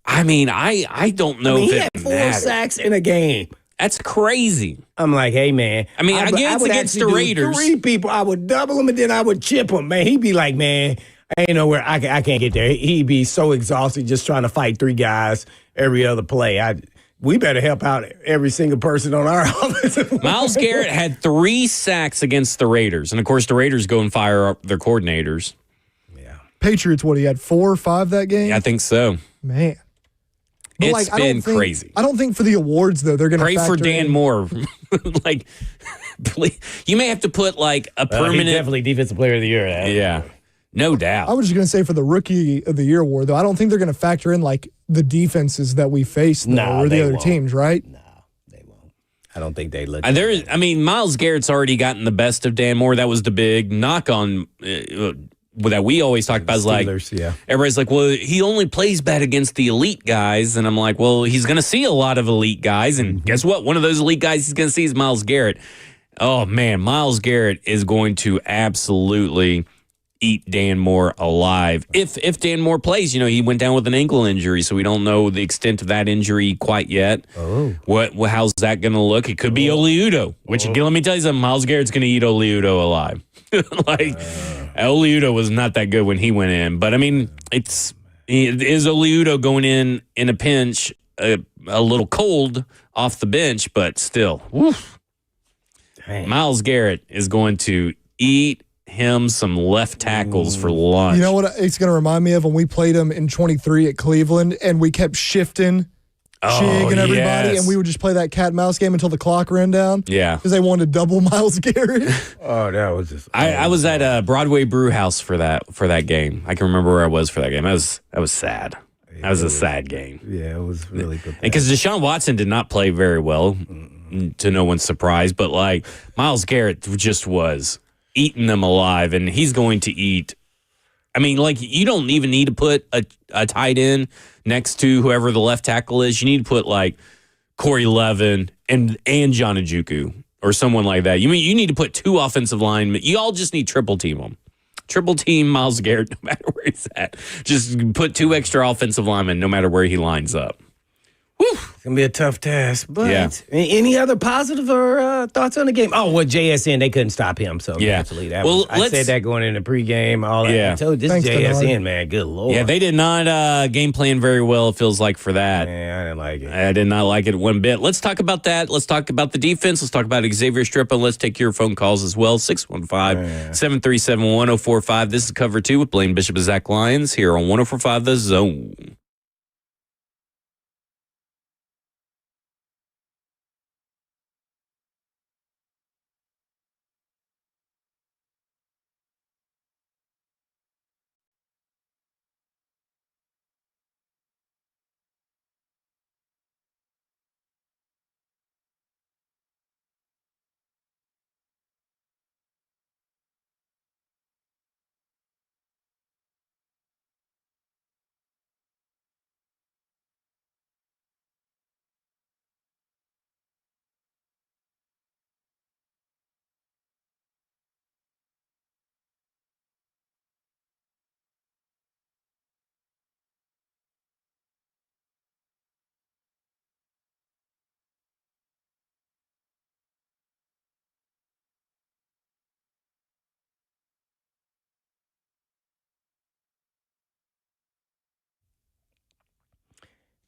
I mean, I don't know if he had 4 sacks in a game. That's crazy. I'm like, hey, man. I mean, I guess against the Raiders. 3 people, I would double him, and then I would chip him, man. He'd be like, man, I ain't nowhere. I can't get there. He'd be so exhausted just trying to fight 3 guys every other play. We better help out every single person on our offensive line. Myles Garrett had 3 sacks against the Raiders. And, of course, the Raiders go and fire up their coordinators. Yeah. Patriots, he had 4 or 5 that game? Yeah, I think so. Man. But it's been crazy. I don't think for the awards, though, they're going to pray for Dan Moore. Please, you may have to put, a permanent... He's definitely Defensive Player of the Year. Yeah. No doubt. I was just going to say for the Rookie of the Year award, though, I don't think they're going to factor in, the defenses that we face, or the other teams, right? No, they won't. I don't think they look. Myles Garrett's already gotten the best of Dan Moore. That was the big knock on that we always talk about. Steelers, everybody's like, well, he only plays bad against the elite guys. And I'm like, well, he's going to see a lot of elite guys. And guess what? One of those elite guys he's going to see is Myles Garrett. Oh, man, Myles Garrett is going to absolutely eat Dan Moore alive. If Dan Moore plays, he went down with an ankle injury, so we don't know the extent of that injury quite yet. Oh. How's that going to look? It could be Oliudo, which, let me tell you something, Myles Garrett's going to eat Oliudo alive. Oliudo was not that good when he went in. But, is Oliudo going in a pinch a little cold off the bench, but still. Myles Garrett is going to eat him some left tackles for lunch. You know what it's going to remind me of when we played him in 23 at Cleveland and we kept shifting Chig and everybody, yes. and we would just play that cat and mouse game until the clock ran down. Yeah. Because they wanted to double Miles Garrett. Oh, that was just. I was at Broadway Brew House for that game. I can remember where I was for that game. That was sad. That was a sad game. Yeah, it was really good. Because Deshaun Watson did not play very well, to no one's surprise. But like Miles Garrett just was eating them alive, and he's going to eat. I mean, like you don't even need to put a tight end next to whoever the left tackle is. You need to put like Corey Levin and John Njoku or someone like that. You need to put 2 offensive linemen. You all just need triple team them. Triple team Miles Garrett no matter where he's at. Just put 2 extra offensive linemen no matter where he lines up. Whew. It's going to be a tough task. But yeah. Any other positive or thoughts on the game? Oh, well, JSN, they couldn't stop him. So yeah. naturally, I said that going into pregame. All that. Yeah. I told you, this JSN, man, good Lord. Yeah, they did not game plan very well, it feels like, for that. Man, I didn't like it. I did not like it one bit. Let's talk about that. Let's talk about the defense. Let's talk about Xavier Strippa. Let's take your phone calls as well. 615-737-1045. This is Cover 2 with Blaine Bishop and Zach Lyons here on 1045 The Zone.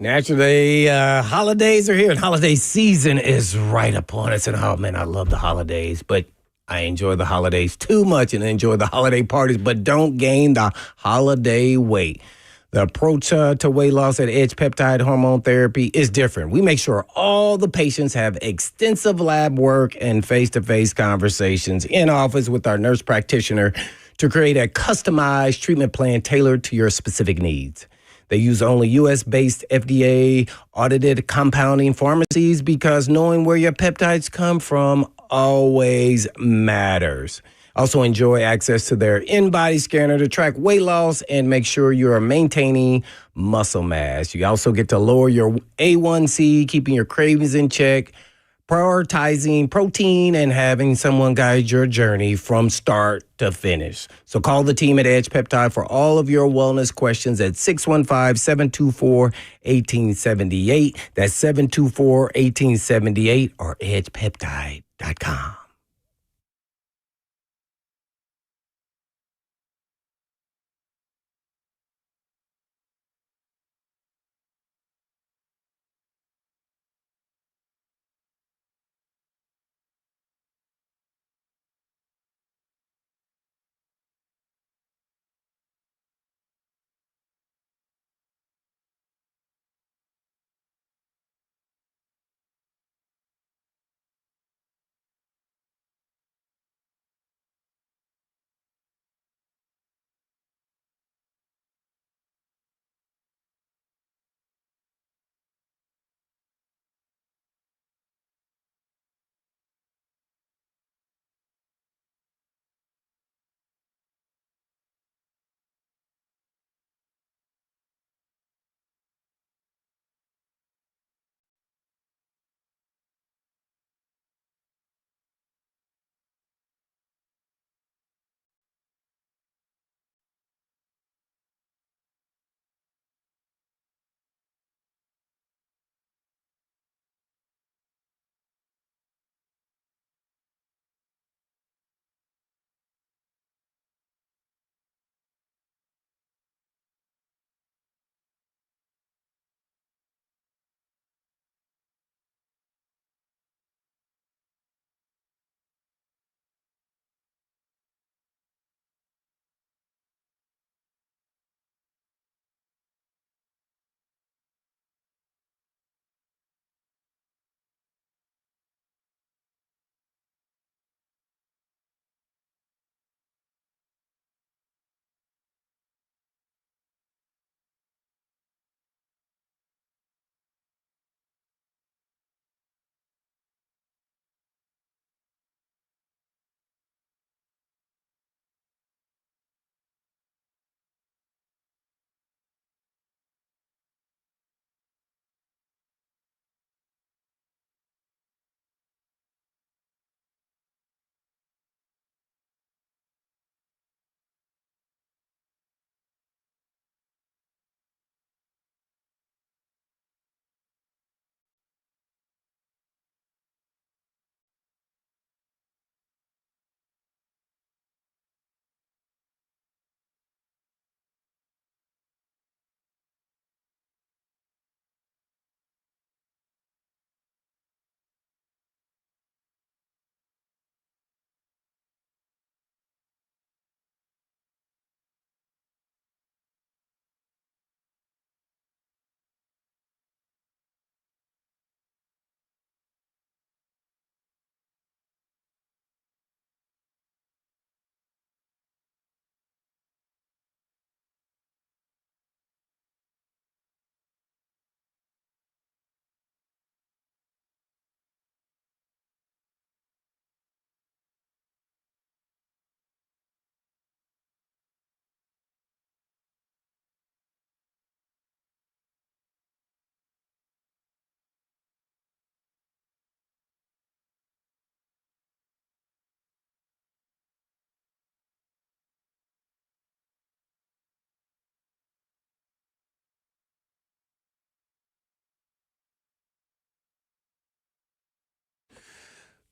Naturally, holidays are here, and holiday season is right upon us. And oh man, I love the holidays, but I enjoy the holidays too much and enjoy the holiday parties, but don't gain the holiday weight. The approach to weight loss at Edge Peptide Hormone Therapy is different. We make sure all the patients have extensive lab work and face-to-face conversations in office with our nurse practitioner to create a customized treatment plan tailored to your specific needs. They use only U.S.-based FDA-audited compounding pharmacies because knowing where your peptides come from always matters. Also enjoy access to their in-body scanner to track weight loss and make sure you are maintaining muscle mass. You also get to lower your A1C, keeping your cravings in check, prioritizing protein, and having someone guide your journey from start to finish. So call the team at Edge Peptide for all of your wellness questions at 615-724-1878. That's 724-1878 or edgepeptide.com.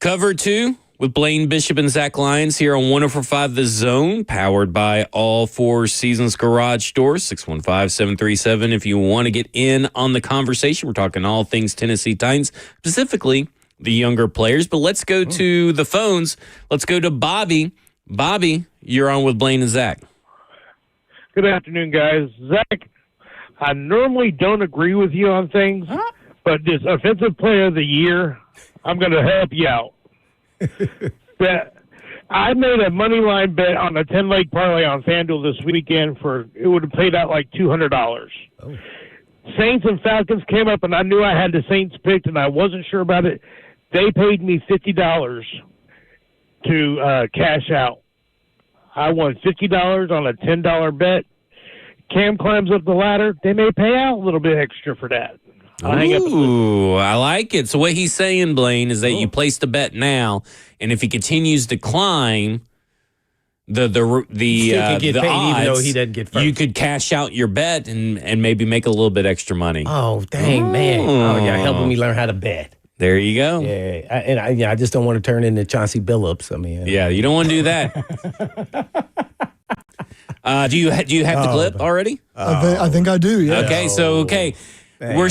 Cover 2 with Blaine Bishop and Zach Lyons here on 104.5 The Zone, powered by All Four Seasons Garage Doors, 615-737. If you want to get in on the conversation, we're talking all things Tennessee Titans, specifically the younger players. But let's go to the phones. Let's go to Bobby. Bobby, you're on with Blaine and Zach. Good afternoon, guys. Zach, I normally don't agree with you on things, but this Offensive Player of the Year, I'm going to help you out. That I made a money line bet on a 10-leg parlay on FanDuel this weekend it would have paid out like $200. Oh. Saints and Falcons came up, and I knew I had the Saints picked, and I wasn't sure about it. They paid me $50 to cash out. I won $50 on a $10 bet. Cam climbs up the ladder. They may pay out a little bit extra for that. Ooh, I like it. So what he's saying, Blaine, is that you placed a bet now, and if he continues to climb, the could get paid odds, even though he doesn't get first. You could cash out your bet and maybe make a little bit extra money. Oh, dang, man. Oh, yeah, helping me learn how to bet. There you go. Yeah, I just don't want to turn into Chauncey Billups. I mean, yeah, you don't want to do that. Do you have the clip already? I think I do. Yeah. Okay. We're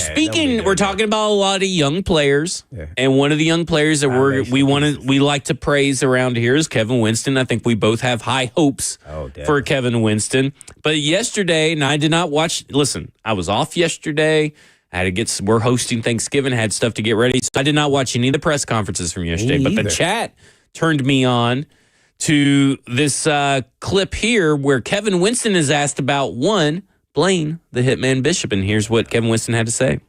talking about a lot of young players, and one of the young players that we like to praise around here is Kevin Winston. I think we both have high hopes for Kevin Winston. But yesterday, and I did not watch. Listen, I was off yesterday. I had to we're hosting Thanksgiving, had stuff to get ready, so I did not watch any of the press conferences from yesterday. But the chat turned me on to this clip here where Kevin Winston is asked about Blaine, the Hitman Bishop, and here's what Kevin Winston had to say.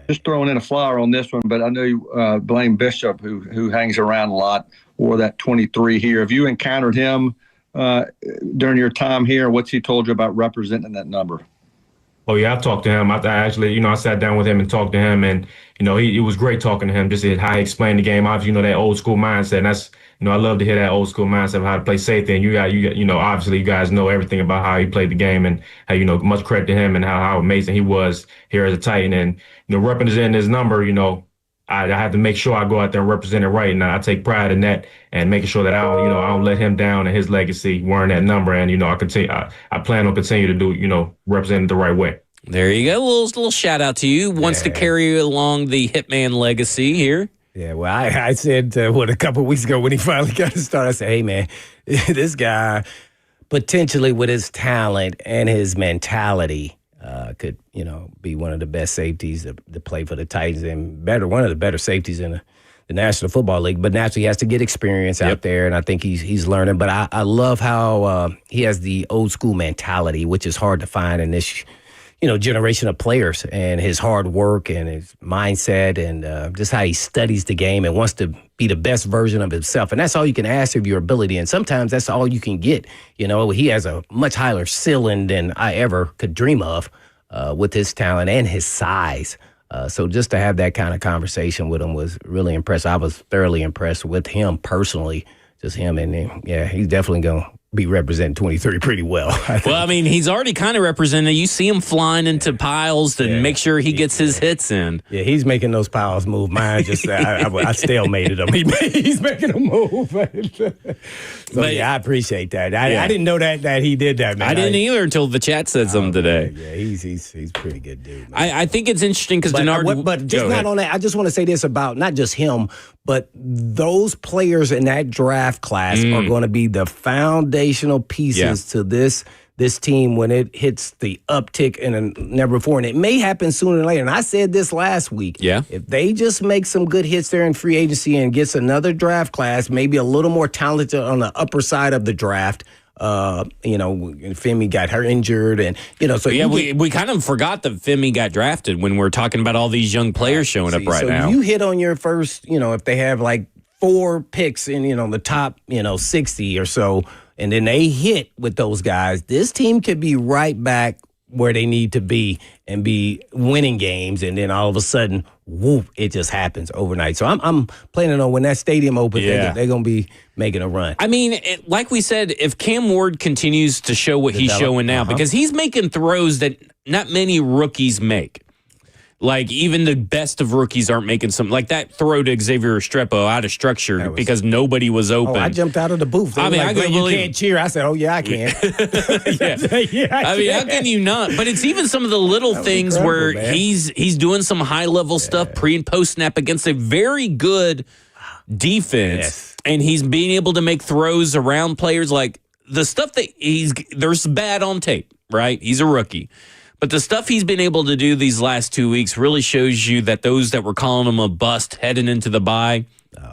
Just throwing in a flyer on this one, but I know Blaine Bishop, who hangs around a lot, wore that 23 here. Have you encountered him during your time here? What's he told you about representing that number? Oh, yeah, I've talked to him. I actually, I sat down with him and talked to him, and, it was great talking to him, just how he explained the game. Obviously, that old school mindset, and that's, I love to hear that old school mindset of how to play safety, and you got, obviously you guys know everything about how he played the game and how, much credit to him and how amazing he was here as a Titan, and, representing his number, I have to make sure I go out there and represent it right, and I take pride in that and making sure that I don't let him down and his legacy wearing that number, and I plan on continue to do represent it the right way. There you go, a little shout out to you. Wants to carry along the Hitman legacy here. Yeah, well, I said a couple of weeks ago when he finally got to start, I said, hey man, this guy potentially with his talent and his mentality. Could be one of the best safeties to play for the Titans and one of the better safeties in the National Football League. But naturally, he has to get experience out there, and I think he's learning. But I love how he has the old school mentality, which is hard to find in this generation of players, and his hard work and his mindset and just how he studies the game and wants to be the best version of himself. And that's all you can ask of your ability. And sometimes that's all you can get. He has a much higher ceiling than I ever could dream of with his talent and his size. So just to have that kind of conversation with him was really impressive. I was thoroughly impressed with him personally, just him. And he's definitely going to be representing 23 pretty well. Well, I mean, he's already kind of represented. You see him flying into piles to make sure he gets his hits in. Yeah, he's making those piles move. Mine just, I stalemated him. He's making them move. I appreciate that. I didn't know that he did that, man. I didn't either until the chat said something today. Yeah, he's a pretty good dude, man. I think it's interesting because Denard. But just not on that. I just want to say this about not just him, but those players in that draft class are going to be the foundational pieces to this team when it hits the uptick and never before. And it may happen sooner than later. And I said this last week. Yeah. If they just make some good hits there in free agency and gets another draft class, maybe a little more talented on the upper side of the draft, Femi got her injured, and so we kind of forgot that Femi got drafted when we're talking about all these young players showing up right now. So you hit on your first, if they have like 4 picks in the top 60 or so, and then they hit with those guys, this team could be right back where they need to be and be winning games, and then all of a sudden, whoop, it just happens overnight. So I'm planning on when that stadium opens, they're going to be making a run. I mean, like we said, if Cam Ward continues to show what he's showing now, because he's making throws that not many rookies make. Like, even the best of rookies aren't making some, like that throw to Xavier Restrepo out of structure because nobody was open. Oh, I jumped out of the booth. They I mean, like, I couldn't you believe can't cheer. I said, oh, yeah, I can. I mean, how can you not? But it's even some of the little things where man. he's doing some high-level stuff pre- and post-snap against a very good defense, and he's being able to make throws around players. Like, the stuff that there's bad on tape, right? He's a rookie. But the stuff he's been able to do these last 2 weeks really shows you that those that were calling him a bust heading into the bye,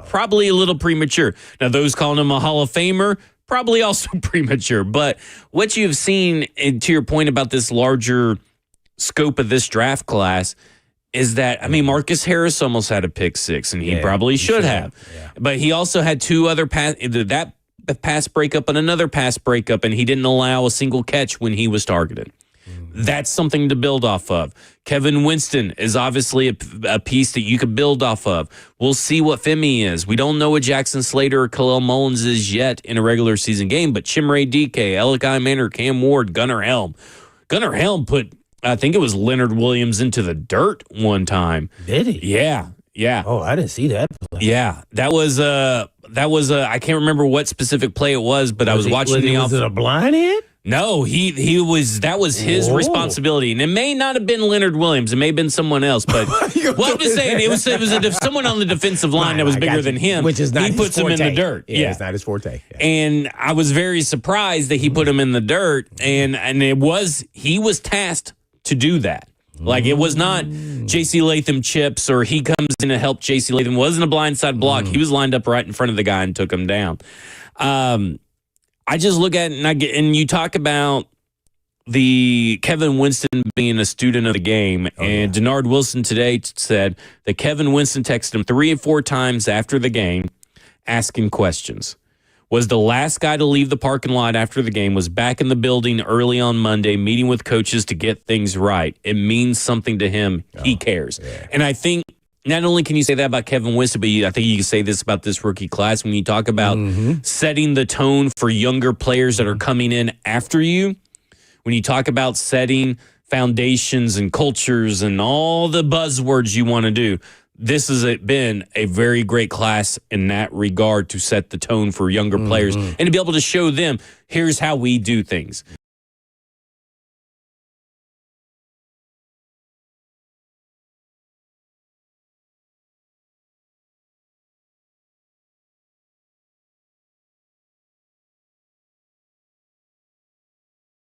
probably a little premature. Now, those calling him a Hall of Famer, probably also premature. But what you've seen, and to your point about this larger scope of this draft class, is that, I mean, Marcus Harris almost had a pick six, and he probably should have. Yeah. But he also had two other that pass breakup and another pass breakup, and he didn't allow a single catch when he was targeted. That's something to build off of. Kevin Winston is obviously a piece that you could build off of. We'll see what Femi is. We don't know what Jackson Slater or Khalil Mullins is yet in a regular season game, but Chimere Dike, Elikai Manor, Cam Ward, Gunnar Helm. Gunnar Helm put, I think it was Leonard Williams into the dirt one time. Did he? Yeah. Oh, I didn't see that. Yeah, that was I can't remember what specific play it was, but I was watching the Was it a blind hit? No, that was his responsibility, and it may not have been Leonard Williams. It may have been someone else, but well, I'm just saying it was someone on the defensive line that was bigger than him. Which is not he puts him in the dirt. Yeah, it's not his forte. Yeah. And I was very surprised that he put him in the dirt, and he was tasked to do that. Like, it was not J.C. Latham chips or he comes in to help J.C. Latham. It wasn't a blindside block. He was lined up right in front of the guy and took him down. I just look at it and you talk about the Kevin Winston being a student of the game. Denard Wilson today said that Kevin Winston texted him 3 or 4 times after the game asking questions. Was the last guy to leave the parking lot after the game, was back in the building early on Monday, meeting with coaches to get things right. It means something to him. He cares. Yeah. And I think not only can you say that about Kevin Winston, but I think you can say this about this rookie class when you talk about setting the tone for younger players that are coming in after you. When you talk about setting foundations and cultures and all the buzzwords you want to do, this has been a very great class in that regard to set the tone for younger players and to be able to show them, here's how we do things.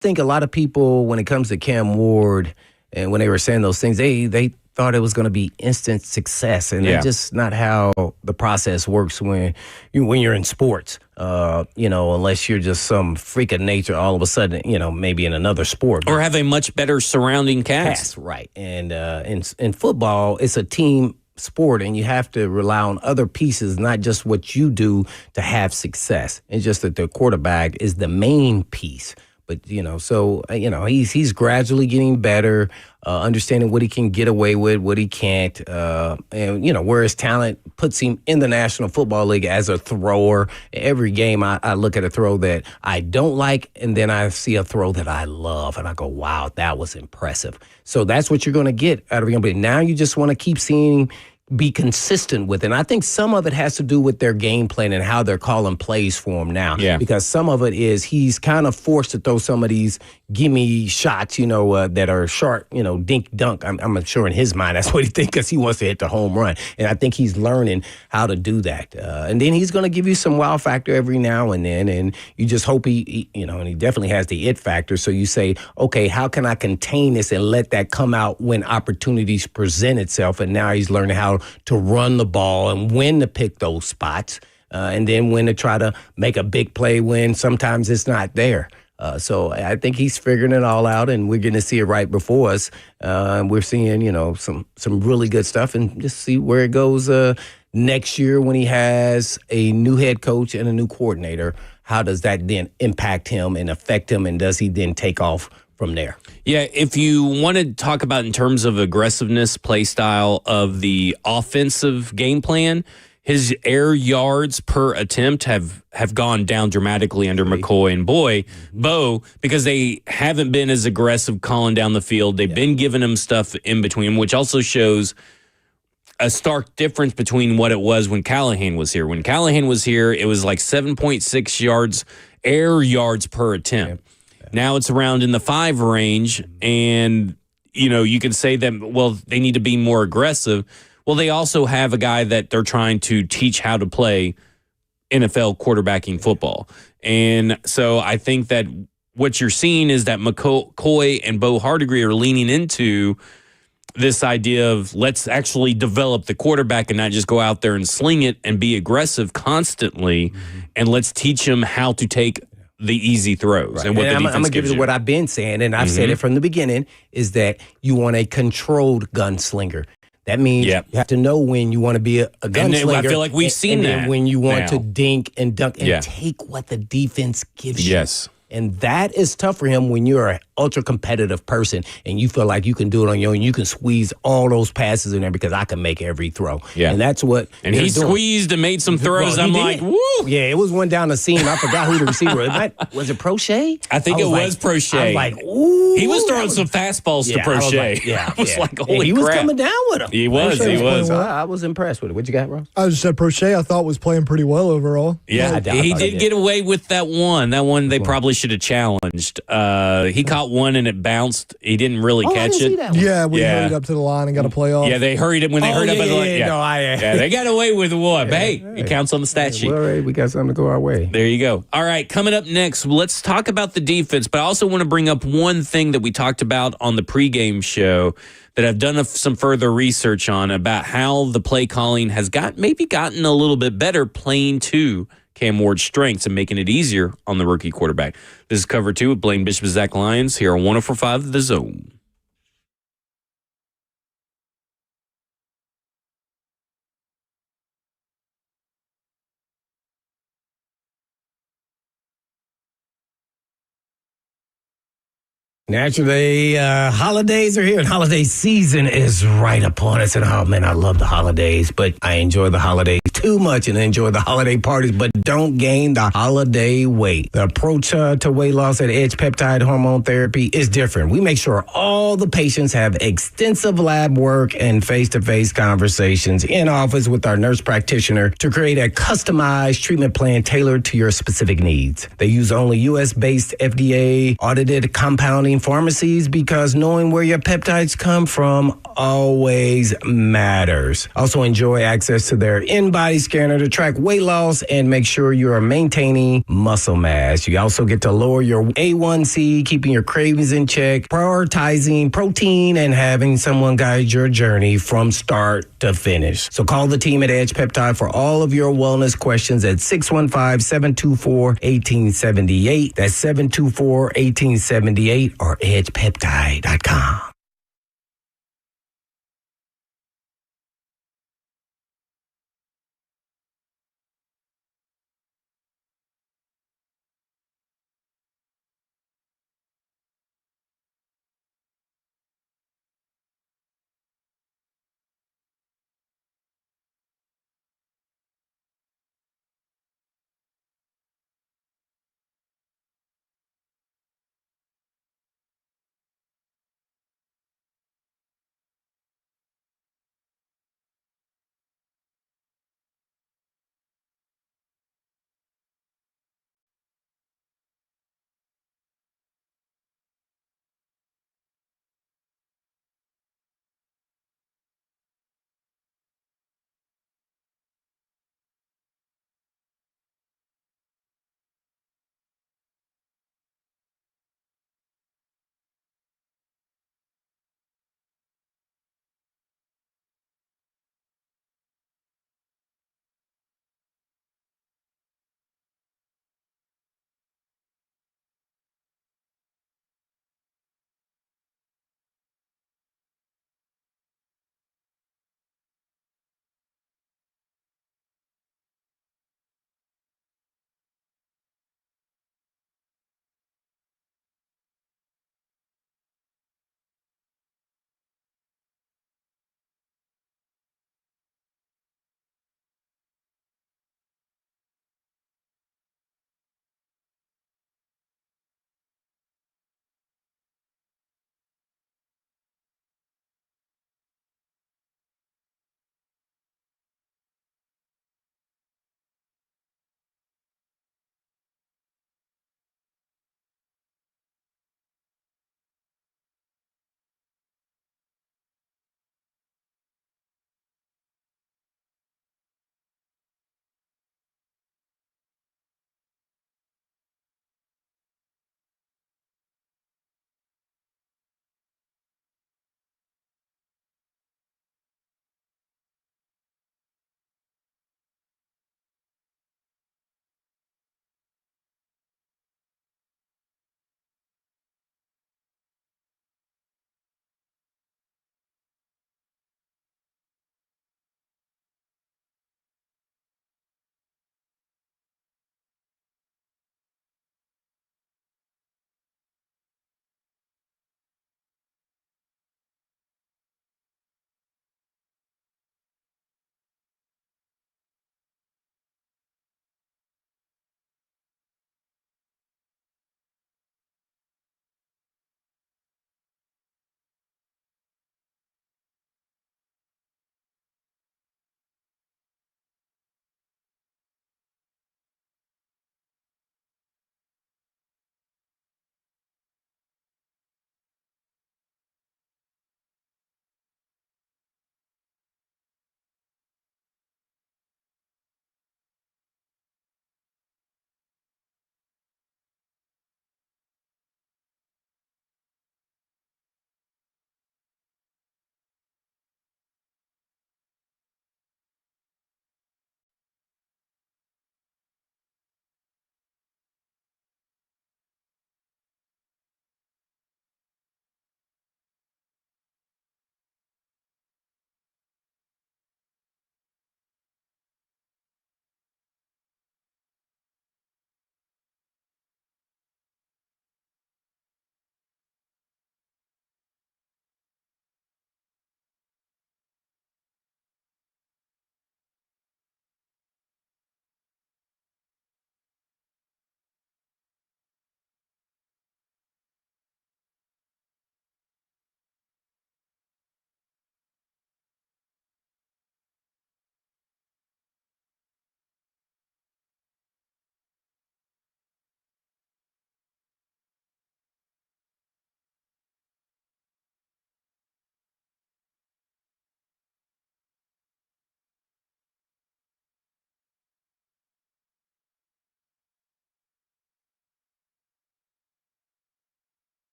I think a lot of people, when it comes to Cam Ward, and when they were saying those things, they thought it was going to be instant success, and that's just not how the process works when you're in sports. Unless you're just some freak of nature, all of a sudden, maybe in another sport, or have a much better surrounding cast. Right? And in football, it's a team sport, and you have to rely on other pieces, not just what you do to have success. It's just that the quarterback is the main piece. But, he's gradually getting better, understanding what he can get away with, what he can't, and where his talent puts him in the National Football League as a thrower. Every game I look at a throw that I don't like, and then I see a throw that I love, and I go, wow, that was impressive. So that's what you're going to get out of him. But now you just want to keep seeing be consistent with it. And I think some of it has to do with their game plan and how they're calling plays for him now. Yeah. Because some of it is he's kind of forced to throw some of these gimme shots, that are short, dink dunk. I'm sure in his mind that's what he thinks, because he wants to hit the home run. And I think he's learning how to do that. And then he's going to give you some wow factor every now and then. And you just hope he and he definitely has the it factor. So you say, okay, how can I contain this and let that come out when opportunities present itself? And now he's learning how to run the ball and when to pick those spots, and then when to try to make a big play when sometimes it's not there. So I think he's figuring it all out, and we're going to see it right before us. And we're seeing, some really good stuff, and just see where it goes next year when he has a new head coach and a new coordinator. How does that then impact him and affect him, and does he then take off from there? Yeah, if you want to talk about in terms of aggressiveness, play style of the offensive game plan, his air yards per attempt have gone down dramatically under McCoy and Bo, because they haven't been as aggressive calling down the field. They've been giving him stuff in between, which also shows a stark difference between what it was when Callahan was here. When Callahan was here, it was like 7.6 yards, air yards per attempt. Now it's around in the 5 range, and you can say that, well, they need to be more aggressive. Well, they also have a guy that they're trying to teach how to play NFL quarterbacking football. And so I think that what you're seeing is that McCoy and Bo Hardegree are leaning into this idea of let's actually develop the quarterback and not just go out there and sling it and be aggressive constantly, and let's teach him how to take the easy throws. Right. And what and the I'm going to give you what I've been saying, and I've said it from the beginning, is that you want a controlled gunslinger. That means you have to know when you want to be a gunslinger. And I feel like we've seen that. And when you want to dink and dunk and take what the defense gives you. Yes. And that is tough for him when you're an ultra competitive person and you feel like you can do it on your own. You can squeeze all those passes in there because I can make every throw. Yeah. And that's what. And he squeezed and made some throws. Well, I'm like, woo. Yeah, it was one down the seam. I forgot who the receiver was. Was it Prochet? I think it was Prochet. I was like, ooh. He was throwing some fastballs to Prochet. I was like, holy he crap. was coming down with him. He was. I was impressed with it. What you got, bro? I just said Prochet, I thought was playing pretty well overall. Yeah, he did get away with that one. That one they probably should have challenged. He caught one and it bounced. He didn't really catch it. Yeah, we hurried up to the line and got a playoff. Yeah, they hurried it when they hurried up at the line. Yeah, they got away with one. But hey, it counts on the stat sheet. Well, we got something to go our way. There you go. All right, coming up next, let's talk about the defense. But I also want to bring up one thing that we talked about on the pregame show that I've done some further research on about how the play calling has maybe gotten a little bit better playing to Cam Ward's strengths and making it easier on the rookie quarterback. This is Cover 2 with Blaine Bishop and Zach Lyons here on 104.5 The Zone. Naturally, holidays are here, and holiday season is right upon us. And oh man, I love the holidays, but I enjoy the holidays too much and enjoy the holiday parties, but don't gain the holiday weight. The approach to weight loss at Edge Peptide Hormone Therapy is different. We make sure all the patients have extensive lab work and face-to-face conversations in office with our nurse practitioner to create a customized treatment plan tailored to your specific needs. They use only U.S.-based FDA-audited compounding pharmacies because knowing where your peptides come from always matters. Also enjoy access to their in-body scanner to track weight loss and make sure you are maintaining muscle mass. You also get to lower your A1C, keeping your cravings in check, prioritizing protein, and having someone guide your journey from start to finish. So call the team at Edge Peptide for all of your wellness questions at 615-724-1878. That's 724-1878 or edgepeptide.com.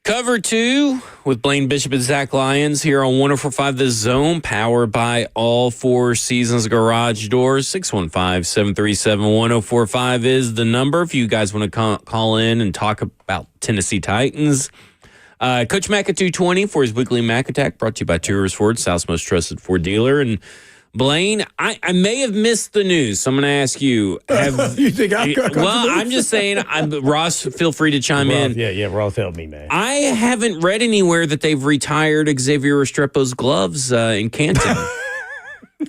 Cover 2 with Blaine Bishop and Zach Lyons here on 104.5 The Zone, powered by all Four Seasons Garage Doors. 615-737-1045 is the number if you guys want to call in and talk about Tennessee Titans. Coach Mac at 220 for his weekly Mac Attack, brought to you by Two Rivers Ford, South's most trusted Ford dealer. And Blaine, I may have missed the news, so I'm going to ask you. You think I'm Well, I'm just saying, Ross, feel free to chime in. Yeah, Ross, help me, man. I haven't read anywhere that they've retired Xavier Restrepo's gloves in Canton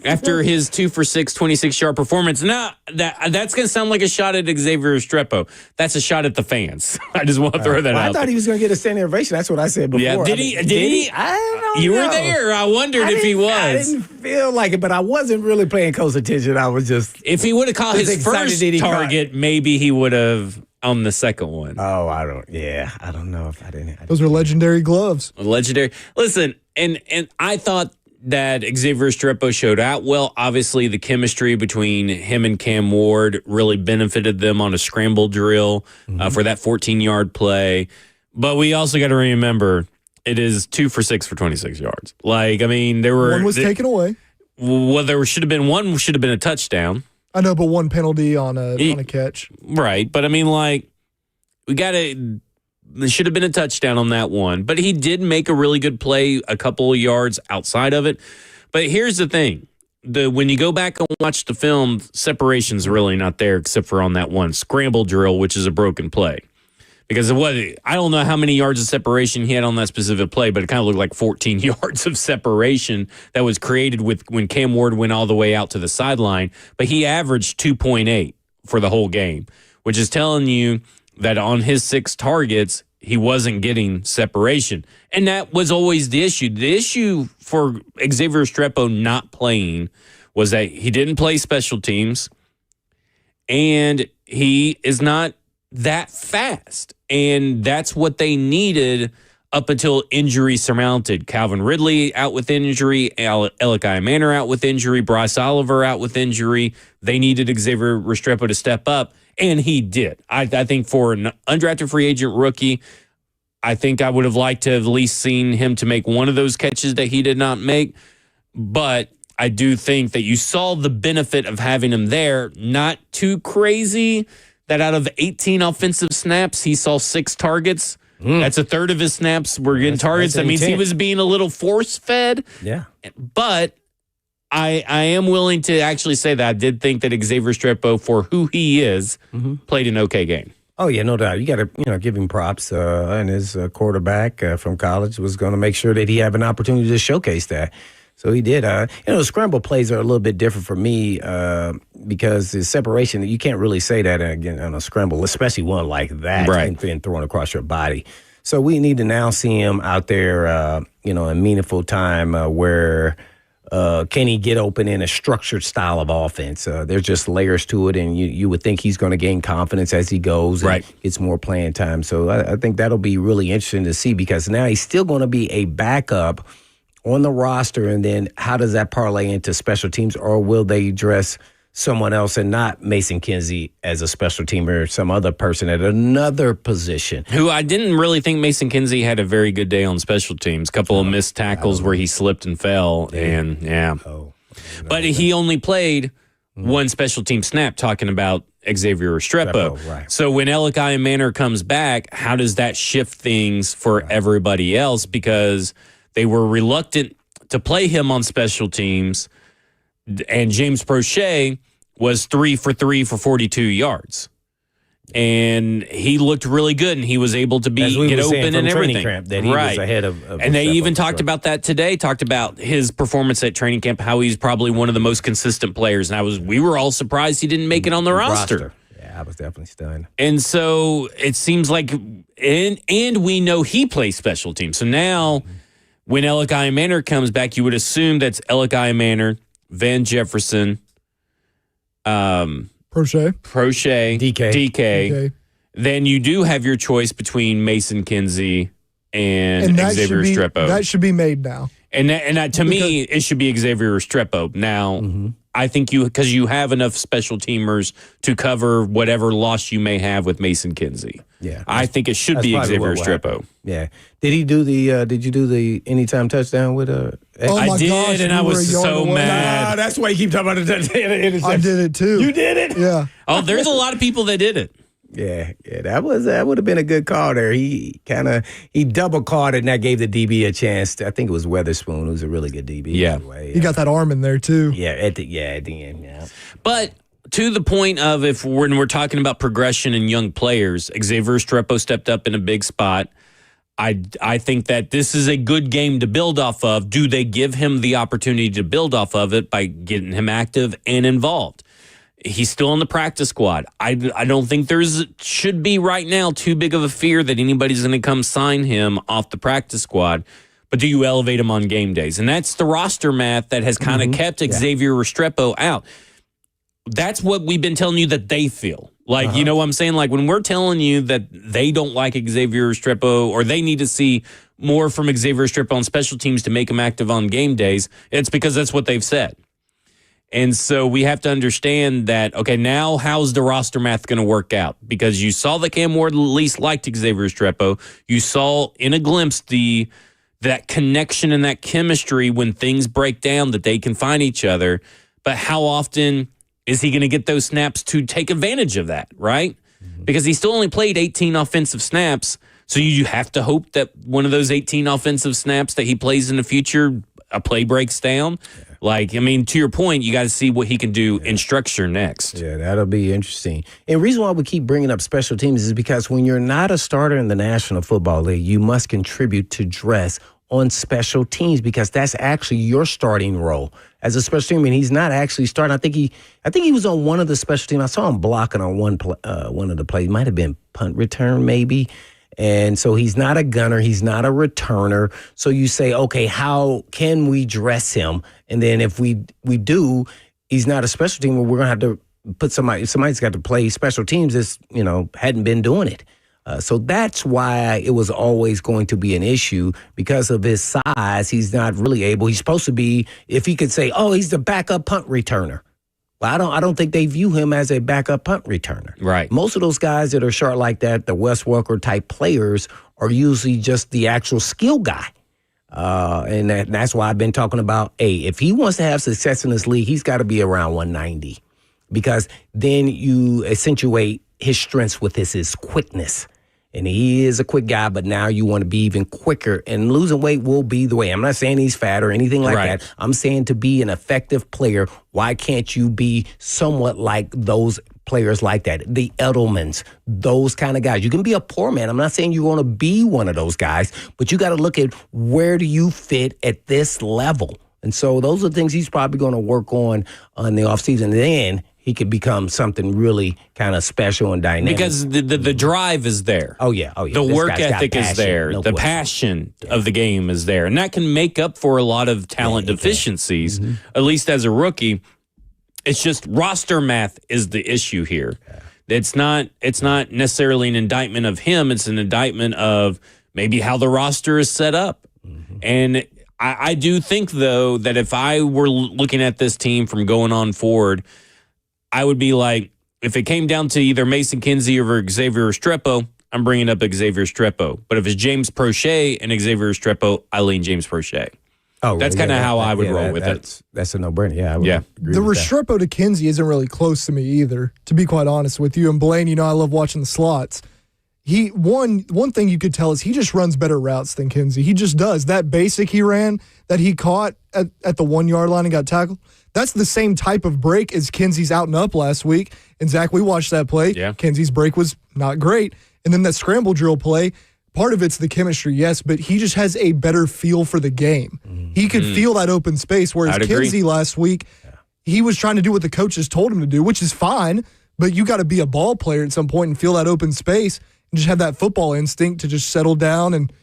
after his 2 for 6, 26-yard performance. Now, that's going to sound like a shot at Xavier Restrepo. That's a shot at the fans. I just want to throw that out. I thought he was going to get a standing ovation. That's what I said before. Yeah, did he? I don't You know. were there. I wondered if he was. I didn't feel like it, but I wasn't really paying close attention. I was just. If he would have caught his first target, maybe he would have on the second one. Oh, I don't know if I didn't. Those are legendary gloves. Legendary. Listen, and I thought that Xavier Restrepo showed out well. Obviously, the chemistry between him and Cam Ward really benefited them on a scramble drill for that 14-yard play. But we also got to remember, it is 2 for 6 for 26 yards. There were one was taken away. Well, there should have been one. Should have been a touchdown. I know, but one penalty on a catch. Right, but we got to. There should have been a touchdown on that one, but he did make a really good play a couple of yards outside of it. But here's the thing. When you go back and watch the film, separation's really not there except for on that one scramble drill, which is a broken play. Because I don't know how many yards of separation he had on that specific play, but it kind of looked like 14 yards of separation that was created when Cam Ward went all the way out to the sideline. But he averaged 2.8 for the whole game, which is telling you that on his 6 targets, he wasn't getting separation. And that was always the issue. The issue for Xavier Restrepo not playing was that he didn't play special teams, and he is not that fast. And that's what they needed up until injury surmounted. Calvin Ridley out with injury, Elikai Manor out with injury, Bryce Oliver out with injury. They needed Xavier Restrepo to step up. And he did. I think for an undrafted free agent rookie, I think I would have liked to have at least seen him to make one of those catches that he did not make. But I do think that you saw the benefit of having him there. Not too crazy that out of 18 offensive snaps, he saw 6 targets. That's a third of his snaps were getting targets. That means he was being a little force-fed. Yeah. But I am willing to actually say that I did think that Xavier Restrepo, for who he is, played an okay game. Oh, yeah, no doubt. You got to give him props. And his quarterback from college was going to make sure that he had an opportunity to showcase that. So he did. Scramble plays are a little bit different for me because the separation, you can't really say that again on a scramble, especially one like that, right, and thrown across your body. So we need to now see him out there, in meaningful time where can he get open in a structured style of offense? There's just layers to it, and you would think he's going to gain confidence as he goes and gets more playing time. So I think that'll be really interesting to see because now he's still going to be a backup on the roster, and then how does that parlay into special teams, or will they dress someone else and not Mason Kinsey as a special teamer or some other person at another position? Who I didn't really think Mason Kinsey had a very good day on special teams. Couple of missed tackles where he slipped and fell, but he only played one special team snap, talking about Xavier Restrepo. Right. So when Elikai Manor comes back, how does that shift things for everybody else? Because they were reluctant to play him on special teams, and James Prochet was 3 for 3 for 42 yards. And he looked really good, and he was able to get open and everything. Camp, that he was ahead of and they even talked about that today, talked about his performance at training camp, how he's probably one of the most consistent players. And we were all surprised he didn't make it on the roster. Yeah, I was definitely stunned. And so it seems like, and we know he plays special teams. So now when Elikai Manor comes back, you would assume that's Elikai Manor, Van Jefferson, Prochet, DK. Then you do have your choice between Mason Kinsey and Xavier Restrepo. That should be made now. And that, to me, it should be Xavier Restrepo. Now, I think because you have enough special teamers to cover whatever loss you may have with Mason Kinsey. Yeah, I think it should be Xavier Restrepo. Yeah. Did he do the? Did you do the anytime touchdown with Oh I my did, gosh, and we I were was a yard so away. mad. Nah, that's why you keep talking about it. I did it too. You did it? Yeah. Oh, there's a lot of people that did it. Yeah, that would have been a good call there. He double called it, and that gave the DB a chance. I think it was Weatherspoon, who's a really good DB. Yeah, anyway. He got that arm in there too. Yeah, at the end. Yeah, but to the point of when we're talking about progression and young players, Xavier Restrepo stepped up in a big spot. I think that this is a good game to build off of. Do they give him the opportunity to build off of it by getting him active and involved? He's still in the practice squad. I don't think should be right now too big of a fear that anybody's going to come sign him off the practice squad. But do you elevate him on game days? And that's the roster math that has kind of kept Xavier Restrepo out. That's what we've been telling you that they feel. Like, you know what I'm saying? Like when we're telling you that they don't like Xavier Restrepo or they need to see more from Xavier Restrepo on special teams to make him active on game days, it's because that's what they've said. And so we have to understand that, okay, now how's the roster math going to work out? Because you saw that Cam Ward at least liked Xavier Restrepo. You saw in a glimpse that connection and that chemistry when things break down that they can find each other. But how often is he going to get those snaps to take advantage of that, right? Because he still only played 18 offensive snaps. So you have to hope that one of those 18 offensive snaps that he plays in the future, a play breaks down. Like, I mean, to your point, you got to see what he can do in structure next. Yeah, that'll be interesting. And the reason why we keep bringing up special teams is because when you're not a starter in the National Football League, you must contribute to dress on special teams because that's actually your starting role as a special team. And he's not actually starting. I think he was on one of the special teams. I saw him blocking on one of the plays. Might have been punt return, maybe. And so he's not a gunner. He's not a returner. So you say, okay, how can we dress him? And then if we do, he's not a special team. We're going to have to put somebody's got to play special teams that's, hadn't been doing it. So that's why it was always going to be an issue because of his size. He's not really able. He's supposed to be, if he could say, oh, he's the backup punt returner. Well, I don't think they view him as a backup punt returner. Right. Most of those guys that are short like that, the Wes Welker type players, are usually just the actual skill guy. And that's why I've been talking about, if he wants to have success in this league, he's got to be around 190 because then you accentuate his strengths with his quickness. And he is a quick guy, but now you want to be even quicker. And losing weight will be the way. I'm not saying he's fat or anything like that. I'm saying to be an effective player, why can't you be somewhat like those players like that? The Edelmans, those kind of guys. You can be a poor man. I'm not saying you're going to be one of those guys, but you got to look at where do you fit at this level. And so those are things he's probably going to work on the offseason. Then he could become something really kind of special and dynamic. Because the drive is there. Oh, yeah. The work ethic is there. The passion of the game is there. And that can make up for a lot of talent deficiencies, at least as a rookie. It's just roster math is the issue here. It's not necessarily an indictment of him. It's an indictment of maybe how the roster is set up. And I do think, though, that if I were looking at this team from going on forward, I would be like, if it came down to either Mason Kinsey or Xavier Restrepo, I'm bringing up Xavier Restrepo. But if it's James Prochet and Xavier Restrepo, I lean James Prochet. Oh, that's kind of how I would roll with it. That's a no-brainer. Yeah, I would agree The with Restrepo to Kinsey isn't really close to me either, to be quite honest with you. And Blaine, I love watching the slots. One thing you could tell is he just runs better routes than Kinsey. He just does. That basic he ran that he caught at the 1 yard line and got tackled, that's the same type of break as Kinsey's out and up last week. And Zach, we watched that play. Yeah. Kinsey's break was not great. And then that scramble drill play, part of it's the chemistry, yes, but he just has a better feel for the game. He could feel that open space, whereas Kinsey last week, he was trying to do what the coaches told him to do, which is fine, but you got to be a ball player at some point and feel that open space and just have that football instinct to just settle down and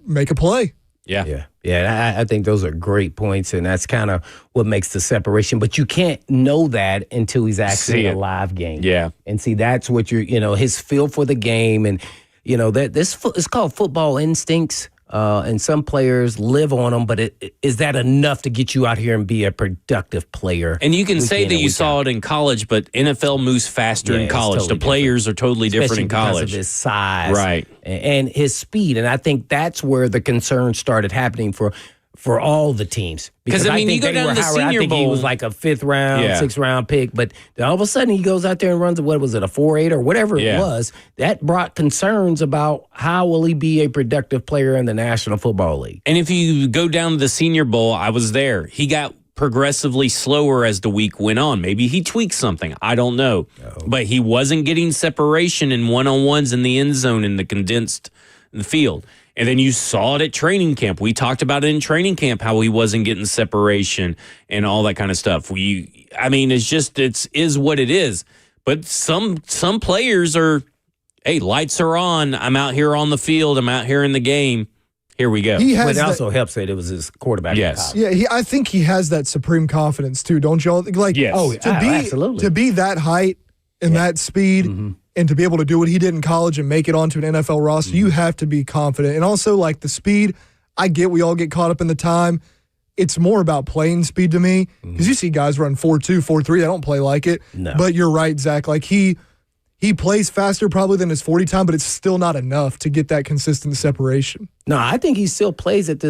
make a play. Yeah, I think those are great points, and that's kind of what makes the separation. But you can't know that until he's actually in a live game. Yeah. And see, that's what his feel for the game, and that it's called football instincts. and some players live on them, but is that enough to get you out here and be a productive player? And you can say that you saw it in college, but NFL moves faster in college. Totally the players are totally different in college. Because of his size, right, and his speed. And I think that's where the concern started happening for all the teams. Because I mean, you go down to the Senior Bowl. He was like a 5th round, 6th round pick, but all of a sudden he goes out there and runs, what was it, a 4.8 or whatever it was. That brought concerns about how will he be a productive player in the National Football League. And if you go down to the Senior Bowl, I was there. He got progressively slower as the week went on. Maybe he tweaked something. I don't know. But he wasn't getting separation in one-on-ones in the end zone in the condensed field. And then you saw it at training camp. We talked about it in training camp, how he wasn't getting separation and all that kind of stuff. I mean, it is what it is. But some players are, hey, lights are on. I'm out here on the field. I'm out here in the game. Here we go. But it also helps that it was his quarterback. Yes. Yeah, I think he has that supreme confidence too, don't y'all? Like, yes. Absolutely. To be that height and that speed and to be able to do what he did in college and make it onto an NFL roster, you have to be confident. And also, like, the speed, I get we all get caught up in the time. It's more about playing speed to me because you see guys run 4.2, 4.3. They don't play like it. No. But you're right, Zach. Like, he plays faster probably than his 40 time, but it's still not enough to get that consistent separation. No, I think he still plays at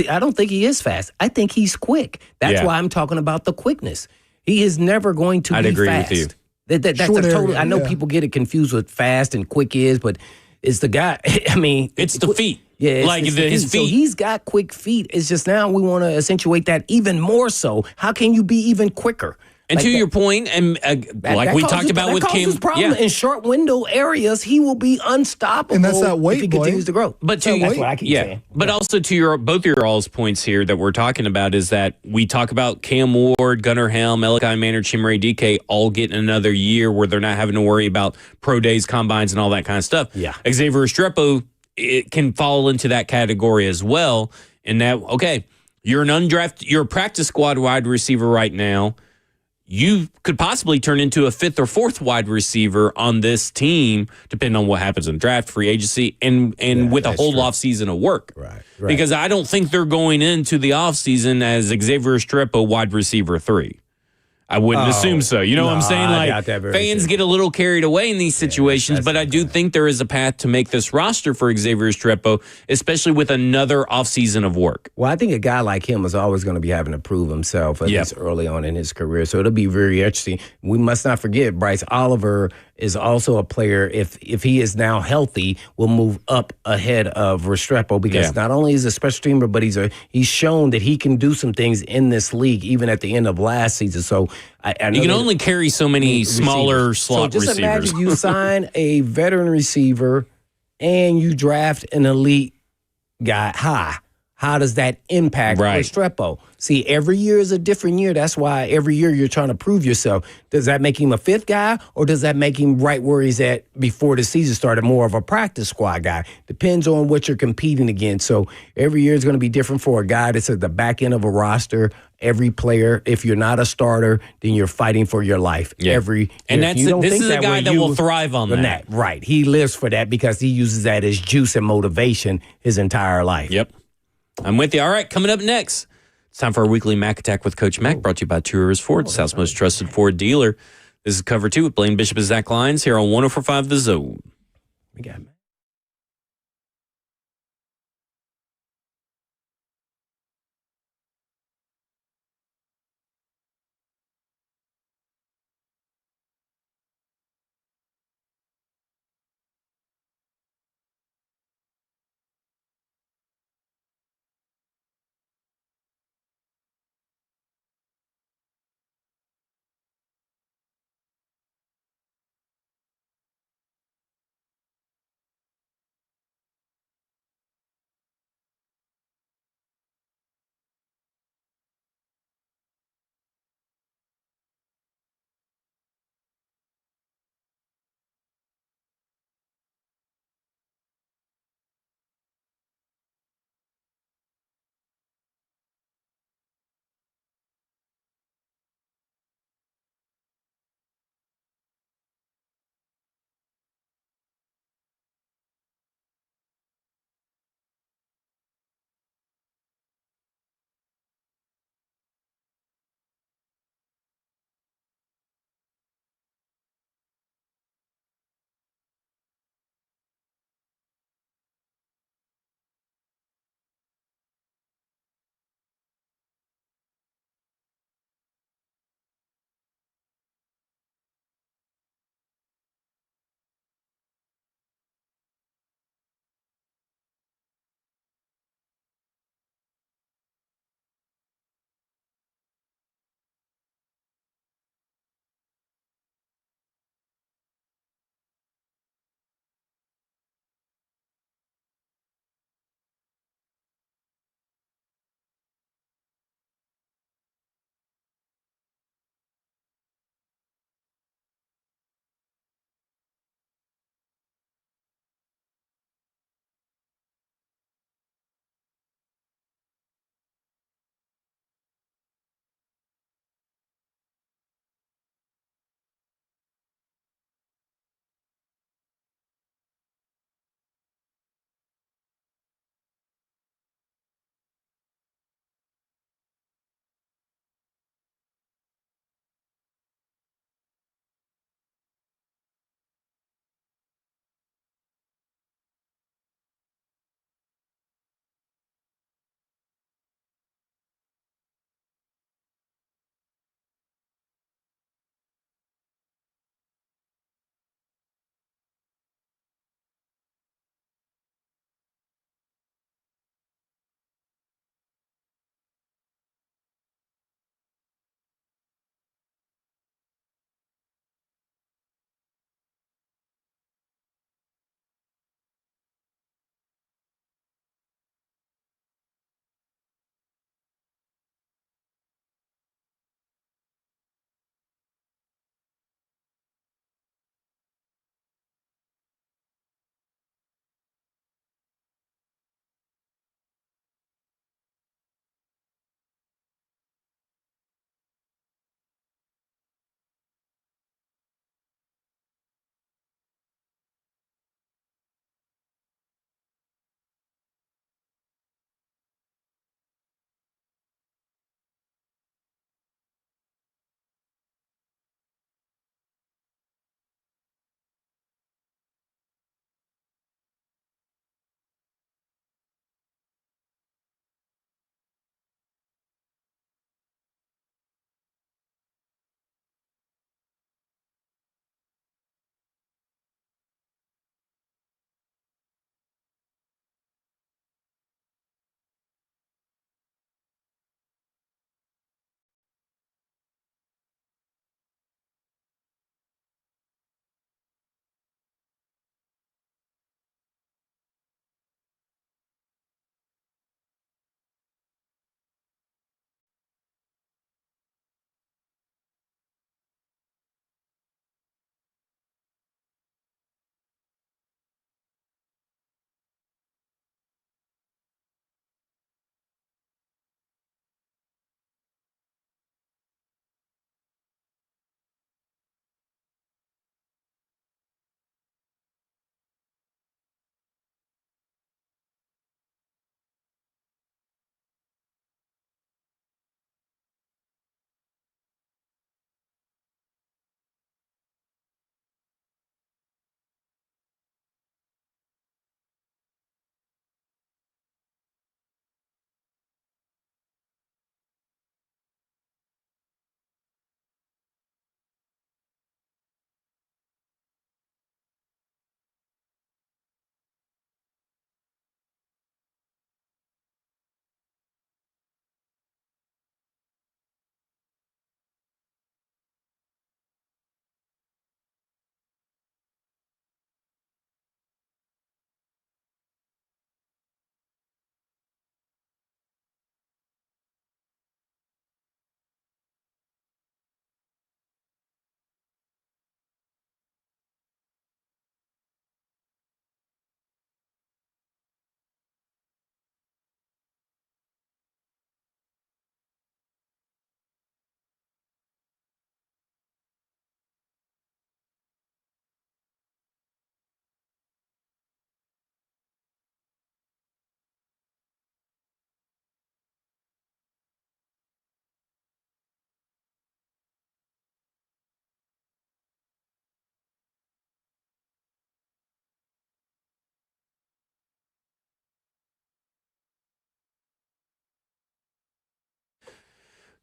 I don't think he is fast. I think he's quick. That's why I'm talking about the quickness. He is never going to be fast. I'd agree with you. That's a total. I know people get it confused with fast and quick is, but it's the guy. I mean, it's the feet. Yeah, like his feet. So he's got quick feet. It's just now we want to accentuate that even more so. How can you be even quicker? And to your point, and like we talked about with Cam, in short window areas, he will be unstoppable. And that's that weight, if he continues to grow. But that's what I keep saying. But also to both your all's points here that we're talking about is that we talk about Cam Ward, Gunnar Helm, Malachi Manor, Chimere DK all getting another year where they're not having to worry about pro days, combines, and all that kind of stuff. Yeah, Xavier Restrepo, it can fall into that category as well. And that you're an undrafted, you're a practice squad wide receiver right now. You could possibly turn into a 5th or 4th wide receiver on this team, depending on what happens in draft, free agency, and with a whole offseason of work. Right. Because I don't think they're going into the offseason as Xavier Restrepo wide receiver 3. I wouldn't assume so. You know what I'm saying? Like, fans get a little carried away in these situations, but I do think there is a path to make this roster for Xavier Restrepo, especially with another offseason of work. Well, I think a guy like him is always going to be having to prove himself at least early on in his career. So it'll be very interesting. We must not forget Bryce Oliver is also a player, if he is now healthy, will move up ahead of Restrepo because not only is he a special teamer, but he's shown that he can do some things in this league, even at the end of last season. So I know you can only carry so many smaller slot receivers. So just imagine you sign a veteran receiver and you draft an elite guy high. How does that impact Restrepo? See, every year is a different year. That's why every year you're trying to prove yourself. Does that make him a 5th guy, or does that make him right where he's at before the season started, more of a practice squad guy? Depends on what you're competing against. So every year is going to be different for a guy that's at the back end of a roster. Every player, if you're not a starter, then you're fighting for your life. This is a guy that will thrive on that. Right. He lives for that because he uses that as juice and motivation his entire life. Yep. I'm with you. All right, coming up next, it's time for our weekly Mac Attack with Coach Mac, brought to you by Two Rivers Ford, South's most trusted Ford dealer. This is Cover 2 with Blaine Bishop and Zach Lyons here on 104.5 The Zone. We got it.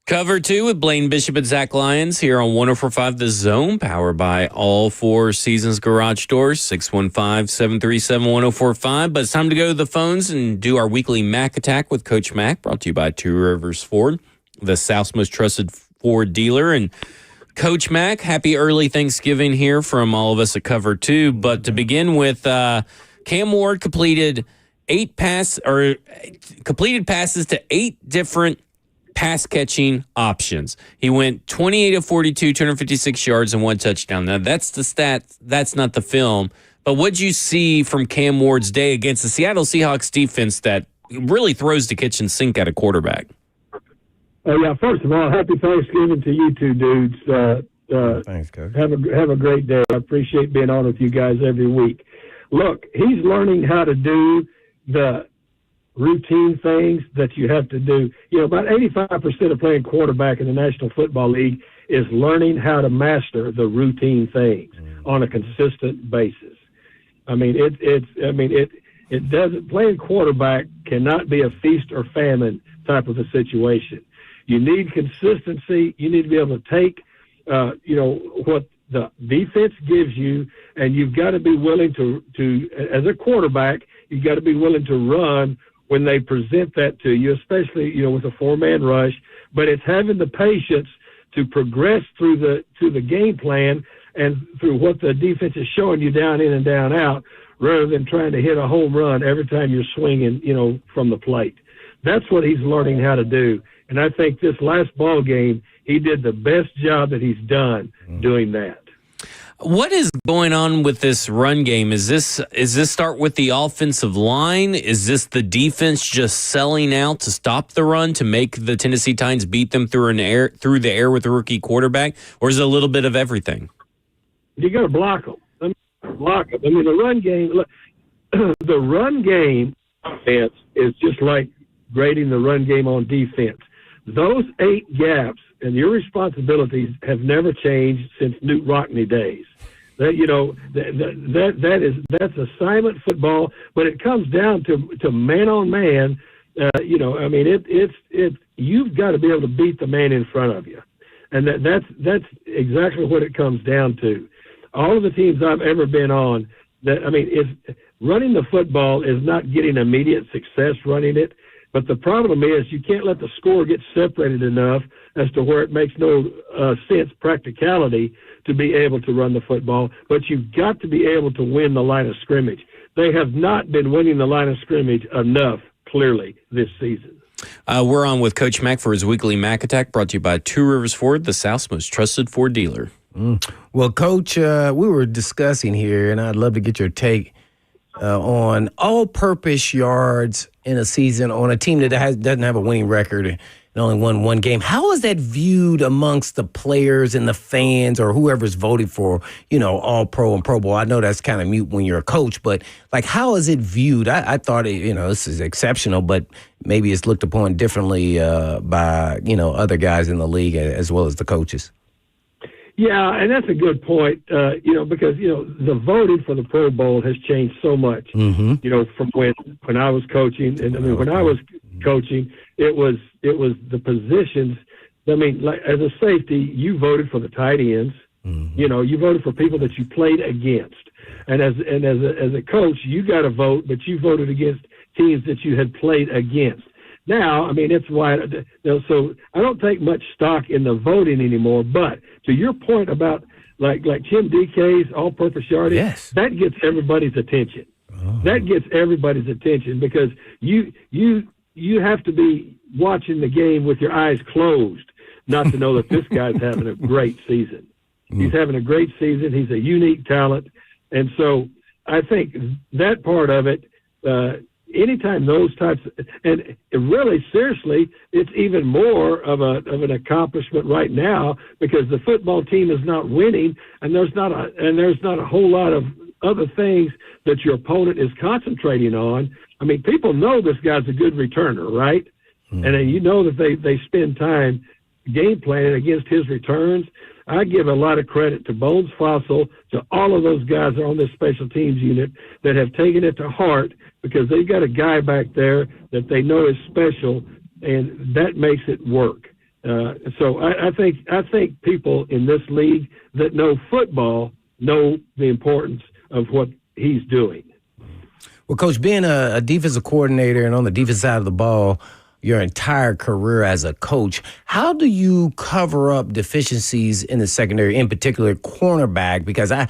Cover 2 with Blaine Bishop and Zach Lyons here on 104.5 The Zone, powered by all Four Seasons Garage Doors, 615-737-1045. But it's time to go to the phones and do our weekly Mac Attack with Coach Mac, brought to you by Two Rivers Ford, the South's most trusted Ford dealer. And Coach Mac, happy early Thanksgiving here from all of us at Cover 2. But to begin with, Cam Ward completed passes to 8 different pass catching options. He went 28 of 42, 256 yards and 1 touchdown. Now that's the stats. That's not the film. But what'd you see from Cam Ward's day against the Seattle Seahawks defense that really throws the kitchen sink at a quarterback? Yeah, first of all, happy Thanksgiving to you two dudes. Thanks, Coach. Have a great day. I appreciate being on with you guys every week. Look, he's learning how to do the routine things that you have to do. You know, about 85% of playing quarterback in the National Football League is learning how to master the routine things on a consistent basis. I mean, it doesn't, playing quarterback cannot be a feast or famine type of a situation. You need consistency. You need to be able to take, what the defense gives you, and you've got to be willing to as a quarterback, you've got to be willing to run when they present that to you, especially, with a 4-man rush. But it's having the patience to progress through the game plan and through what the defense is showing you down in and down out, rather than trying to hit a home run every time you're swinging, from the plate. That's what he's learning how to do. And I think this last ball game, he did the best job that he's done doing that. What is going on with this run game? Is this start with the offensive line? Is this the defense just selling out to stop the run to make the Tennessee Titans beat them through the air with a rookie quarterback? Or is it a little bit of everything? You got to block them. I mean, the run game offense is just like grading the run game on defense. Those 8 gaps and your responsibilities have never changed since Newt Rockne days. That's assignment football, but it comes down to man on man. You've got to be able to beat the man in front of you, and that's exactly what it comes down to. All of the teams I've ever been on, running the football is not getting immediate success running it. But the problem is you can't let the score get separated enough as to where it makes no sense, practicality, to be able to run the football. But you've got to be able to win the line of scrimmage. They have not been winning the line of scrimmage enough, clearly, this season. We're on with Coach Mac for his weekly Mac Attack, brought to you by Two Rivers Ford, the South's most trusted Ford dealer. Well, Coach, we were discussing here, and I'd love to get your take on all-purpose yards in a season on a team that doesn't have a winning record and only won 1 game. How is that viewed amongst the players and the fans or whoever's voted for, All-Pro and Pro Bowl? I know that's kind of mute when you're a coach, but, how is it viewed? I thought, this is exceptional, but maybe it's looked upon differently by, other guys in the league as well as the coaches. Yeah, and that's a good point, because, the voting for the Pro Bowl has changed so much, from when I was coaching. And, when I was coaching, it was the positions. As a safety, you voted for the tight ends. You voted for people that you played against. And as a coach, you got to vote, but you voted against teams that you had played against. Now, it's wide. So I don't take much stock in the voting anymore. But to your point about like Tim DK's all-purpose yardage, yes, that gets everybody's attention. Oh. That gets everybody's attention because you have to be watching the game with your eyes closed not to know that this guy's having a great season. He's having a great season. He's a unique talent, and so I think that part of it. Anytime those types, and really seriously, it's even more of an accomplishment right now because the football team is not winning, and there's not a whole lot of other things that your opponent is concentrating on. People know this guy's a good returner, right? And then that they spend time game planning against his returns. I give a lot of credit to Bones Fossil, to all of those guys that are on this special teams unit that have taken it to heart because they've got a guy back there that they know is special, and that makes it work. So I think people in this league that know football know the importance of what he's doing. Well, Coach, being a defensive coordinator and on the defensive side of the ball your entire career as a coach, how do you cover up deficiencies in the secondary, in particular cornerback? Because I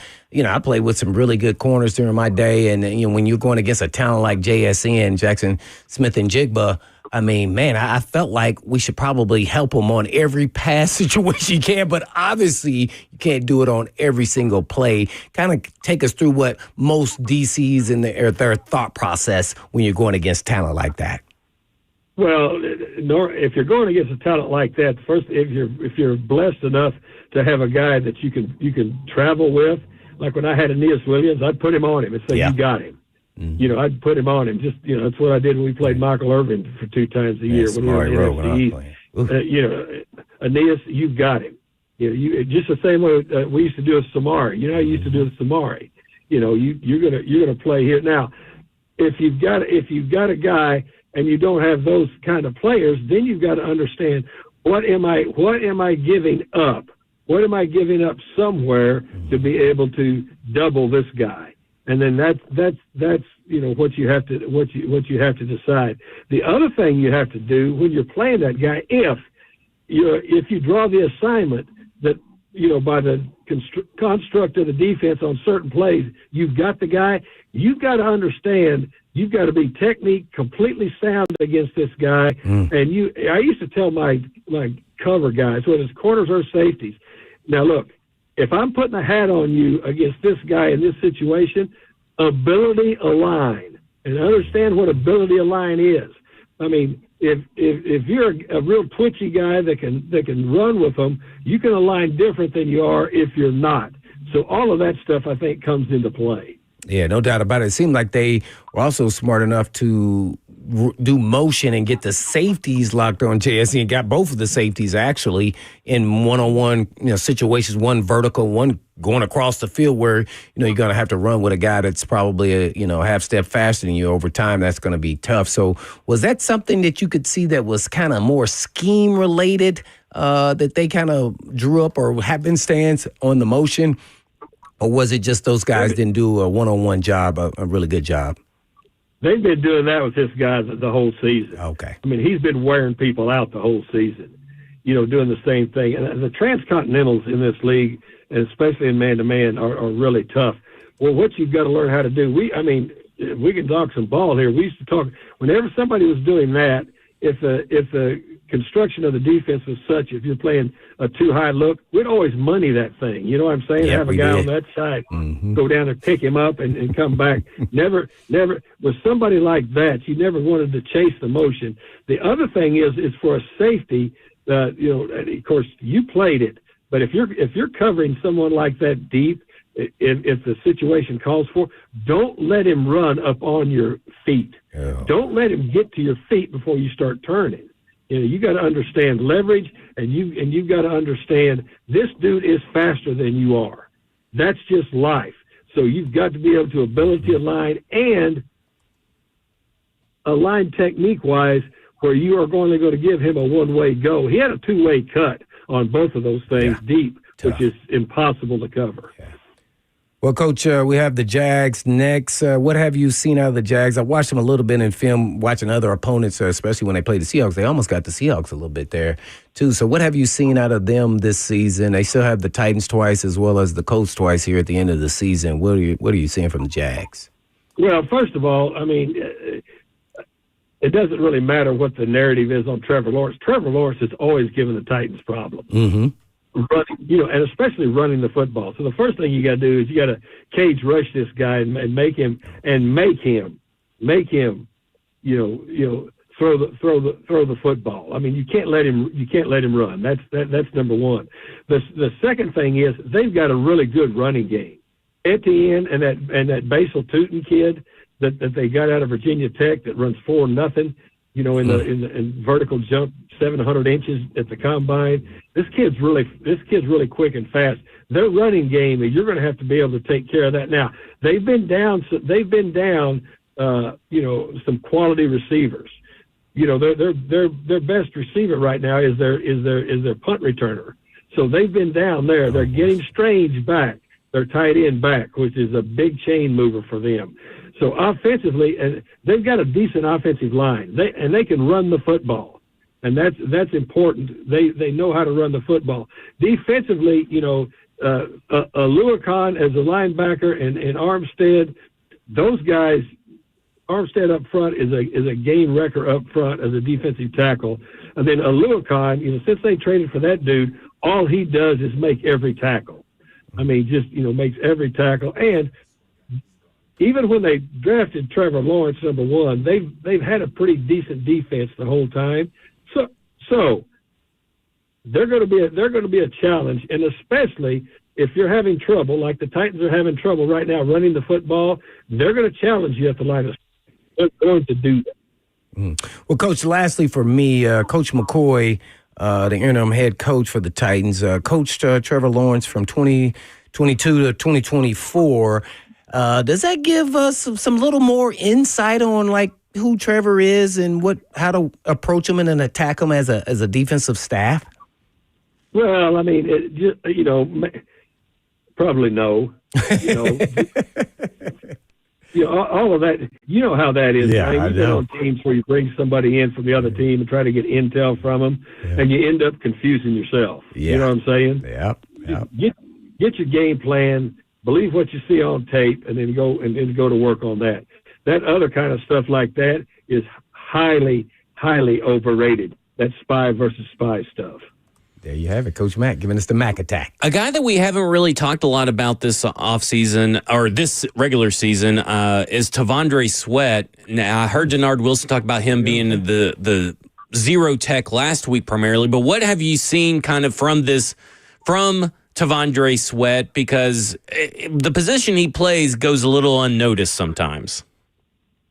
played with some really good corners during my day, and when you're going against a talent like JSN, Jackson Smith and Jigba, I mean, man, I felt like we should probably help them on every pass situation you can, but obviously you can't do it on every single play. Kind of take us through what most DCs and their thought process when you're going against talent like that. Well, if you're going against a talent like that, first, if you're blessed enough to have a guy that you can travel with, like when I had Aeneas Williams, I'd put him on him and say, "You got him." Mm-hmm. I'd put him on him. Just that's what I did when we played Michael Irvin for 2 times a year when we were in NFC East. Aeneas, you've got him. You just the same way we used to do with Samari. I used to do with Samari. You're gonna play here now. If you've got a guy and you don't have those kind of players, then you've got to understand what am I giving up? What am I giving up somewhere to be able to double this guy? And then that's what you have to decide. The other thing you have to do when you're playing that guy, if you draw the assignment that by the construct of the defense on certain plays, you've got the guy. You've got to understand. You've got to be technique completely sound against this guy. And I used to tell my cover guys, whether it's corners or safeties, now look, if I'm putting a hat on you against this guy in this situation, ability align, and understand what ability align is. I mean, if you're a real twitchy guy that can run with them, you can align different than you are if you're not. So all of that stuff I think comes into play. Yeah, no doubt about it. It seemed like they were also smart enough to do motion and get the safeties locked on JSC, and got both of the safeties actually in one-on-one situations, one vertical, one going across the field where you're going to have to run with a guy that's probably a half step faster than you over time. That's going to be tough. So was that something that you could see that was kind of more scheme related that they kind of drew up or have been stance on the motion? Or was it just those guys didn't do a one-on-one job, a really good job? They've been doing that with this guy the whole season. Okay. I mean, he's been wearing people out the whole season, doing the same thing. And the transcontinentals in this league, and especially in man-to-man, are really tough. Well, what you've got to learn how to do, we can talk some ball here. We used to talk, whenever somebody was doing that, if the construction of the defense was such, if you're playing a too high look, we'd always money that thing. You know what I'm saying? Yep, have a guy on that side, go down and pick him up and come back. Never, with somebody like that, you never wanted to chase the motion. The other thing is for a safety, of course, you played it, but if you're covering someone like that deep, if the situation calls for, don't let him run up on your feet. Yeah. Don't let him get to your feet before you start turning. You got to understand leverage, and you've got to understand this dude is faster than you are. That's just life. So you've got to be able to ability align and align technique-wise where you are only going to give him a one-way go. He had a two-way cut on both of those things deep, which is impossible to cover. Yeah. Well, Coach, we have the Jags next. What have you seen out of the Jags? I watched them a little bit in film, watching other opponents, especially when they played the Seahawks. They almost got the Seahawks a little bit there, too. So what have you seen out of them this season? They still have the Titans twice as well as the Colts twice here at the end of the season. What are you seeing from the Jags? Well, first of all, I mean, it doesn't really matter what the narrative is on Trevor Lawrence. Trevor Lawrence has always given the Titans problems. Mm-hmm. Running, and especially running the football. So the first thing you got to do is you got to cage rush this guy and make him, throw the football. I mean, you can't let him run. That's number one. The second thing is they've got a really good running game. Etienne and that Basil Tootin kid that they got out of Virginia Tech that runs 4-0. In vertical jump 700 inches at the combine. This kid's really quick and fast. Their running game, you're going to have to be able to take care of that. Now they've been down some quality receivers. their best receiver right now is their punt returner. So they've been down there. They're getting Strange back, their tight end back, which is a big chain mover for them. So offensively, and they've got a decent offensive line. They can run the football, and that's important. They know how to run the football. Defensively, Aluakon as a linebacker and Armstead, those guys. Armstead up front is a game wrecker up front as a defensive tackle, and then Aluakon, since they traded for that dude, all he does is make every tackle. I mean, just makes every tackle. And even when they drafted Trevor Lawrence number 1, they've had a pretty decent defense the whole time. So they're going to be a challenge, and especially if you're having trouble, like the Titans are having trouble right now running the football, they're going to challenge you at the line of. They're going to do that. Well, Coach, lastly for me, Coach McCoy, the interim head coach for the Titans, coached Trevor Lawrence from 2022 to 2024. Does that give us some little more insight on like who Trevor is and how to approach him and attack him as a defensive staff? Well, I mean, probably no. All of that, how that is. Yeah, You've been on teams where you bring somebody in from the other team and try to get intel from them, and you end up confusing yourself. Yeah. You know what I'm saying? Yep. Get your game plan, believe what you see on tape, and then go to work on that. That other kind of stuff like that is highly, highly overrated. That spy versus spy stuff. There you have it, Coach Mack giving us the Mack attack. A guy that we haven't really talked a lot about this offseason or this regular season is Tavondre Sweat. Now, I heard Denard Wilson talk about him being the zero tech last week primarily, but what have you seen kind of from Tavondre Sweat? Because the position he plays goes a little unnoticed sometimes.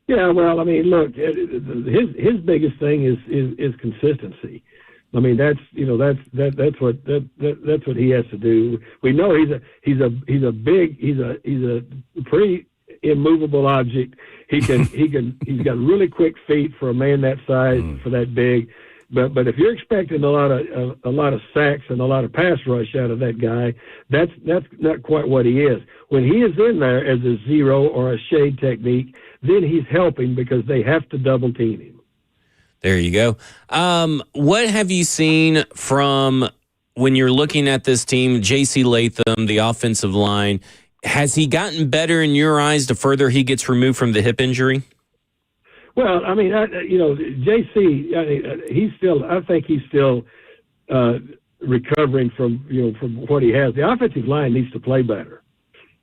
Yeah, well, I mean, look, his biggest thing is consistency. I mean, that's what he has to do. We know he's a pretty immovable object. He's got really quick feet for a man that size, for that big. But if you're expecting a lot of sacks and a lot of pass rush out of that guy, that's not quite what he is. When he is in there as a zero or a shade technique, then he's helping because they have to double team him. There you go. What have you seen from when you're looking at this team, J.C. Latham, the offensive line? Has he gotten better in your eyes the further he gets removed from the hip injury? Well, I mean, J.C., I think he's still recovering from what he has. The offensive line needs to play better.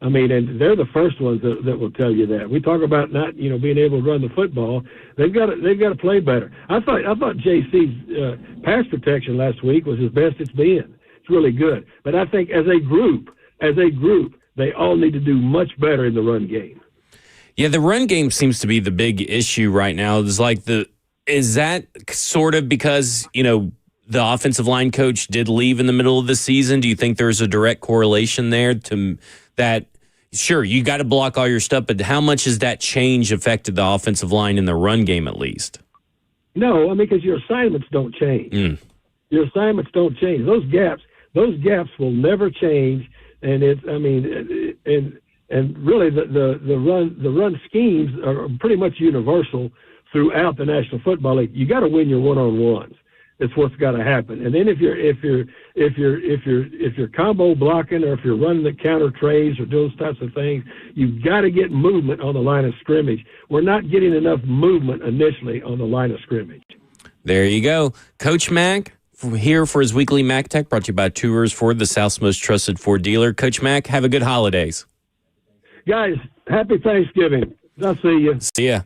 I mean, and they're the first ones that will tell you that. We talk about not, being able to run the football. They've got to play better. I thought JC's pass protection last week was his best it's been. It's really good. But I think as a group, they all need to do much better in the run game. Yeah, the run game seems to be the big issue right now. Is that sort of because, the offensive line coach did leave in the middle of the season? Do you think there's a direct correlation there to that? Sure, you got to block all your stuff, but how much has that change affected the offensive line in the run game at least? No, I mean, because your assignments don't change. Your assignments don't change. Those gaps will never change. And and really the run schemes are pretty much universal throughout the National Football League. You got to win your one-on-ones. It's what's got to happen. And then if you're combo blocking or if you're running the counter trays or those types of things, you've got to get movement on the line of scrimmage. We're not getting enough movement initially on the line of scrimmage. There you go. Coach Mack here for his weekly Mack Tech, brought to you by Tours Ford, the South's most trusted Ford dealer. Coach Mack, have a good holidays. Guys, happy Thanksgiving. I'll see you. See ya.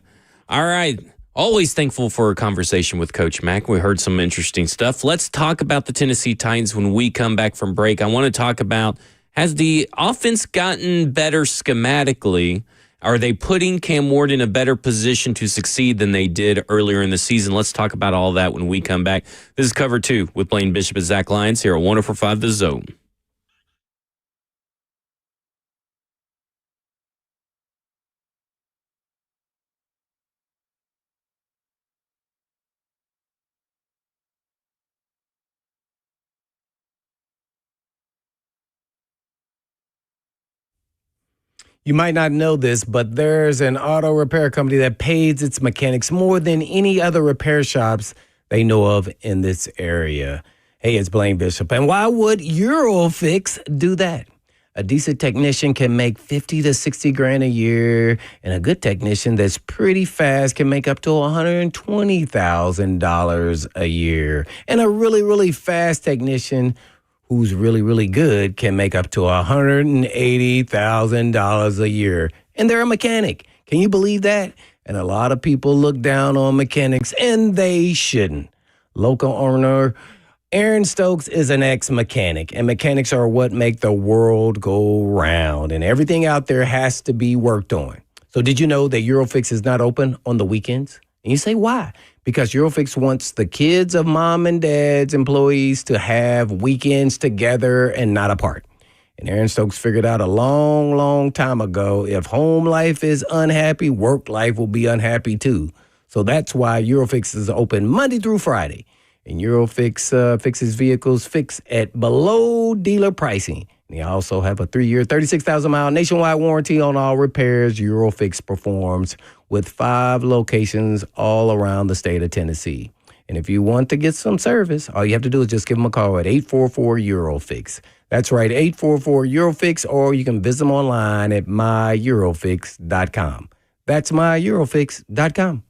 All right. Always thankful for a conversation with Coach Mack. We heard some interesting stuff. Let's talk about the Tennessee Titans when we come back from break. I want to talk about, has the offense gotten better schematically? Are they putting Cam Ward in a better position to succeed than they did earlier in the season? Let's talk about all that when we come back. This is Cover 2 with Blaine Bishop and Zach Lyons here at 104.5 The Zone. You might not know this, but there's an auto repair company that pays its mechanics more than any other repair shops they know of in this area. Hey, it's Blaine Bishop. And why would Eurofix do that? A decent technician can make 50 to 60 grand a year, and a good technician that's pretty fast can make up to $120,000 a year. And a really, really fast technician who's really, really good can make up to $180,000 a year. And they're a mechanic. Can you believe that? And a lot of people look down on mechanics, and they shouldn't. Local owner Aaron Stokes is an ex-mechanic, and mechanics are what make the world go round, and everything out there has to be worked on. So did you know that Eurofix is not open on the weekends? And you say, why? Because Eurofix wants the kids of mom and dad's employees to have weekends together and not apart. And Aaron Stokes figured out a long, long time ago, if home life is unhappy, work life will be unhappy too. So that's why Eurofix is open Monday through Friday. And Eurofix fixes vehicles fixed at below dealer pricing. And they also have a 3-year, 36,000-mile nationwide warranty on all repairs. Eurofix performs with 5 locations all around the state of Tennessee. And if you want to get some service, all you have to do is just give them a call at 844-EUROFIX. That's right, 844-EUROFIX, or you can visit them online at myEurofix.com. That's myEurofix.com.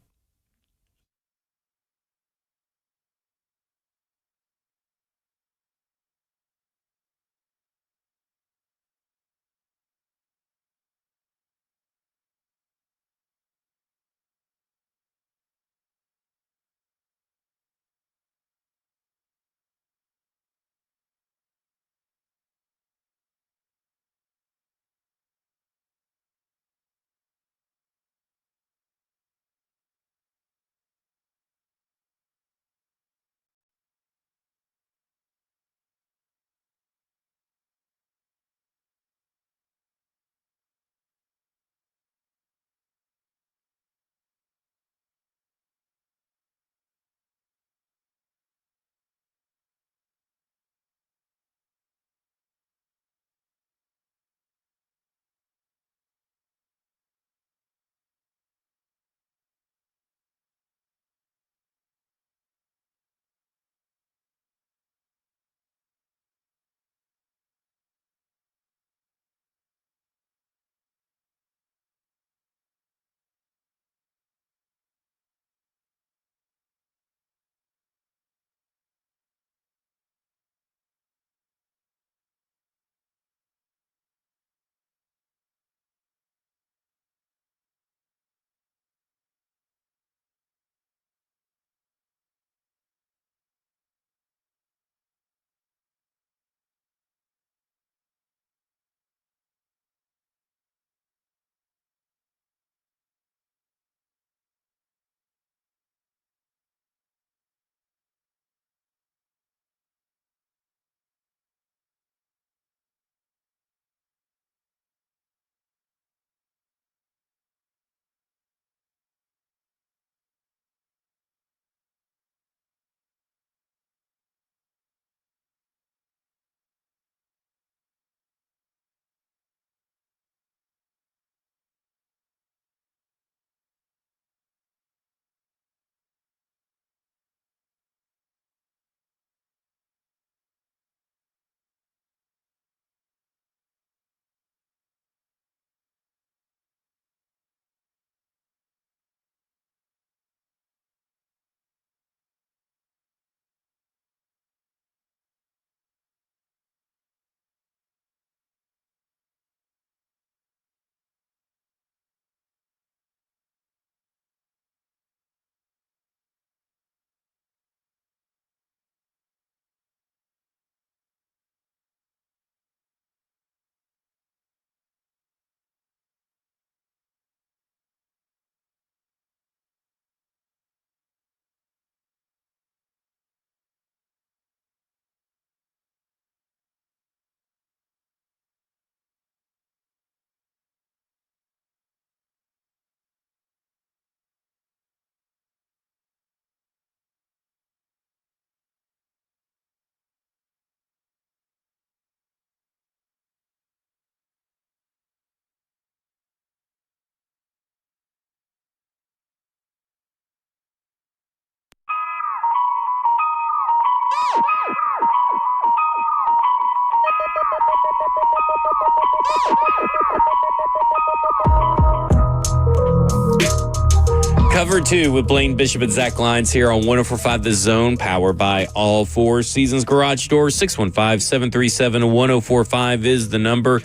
Cover 2 with Blaine Bishop and Zach Lyons here on 104.5 The Zone, powered by All Four Seasons Garage Doors. 615-737-1045 is the number.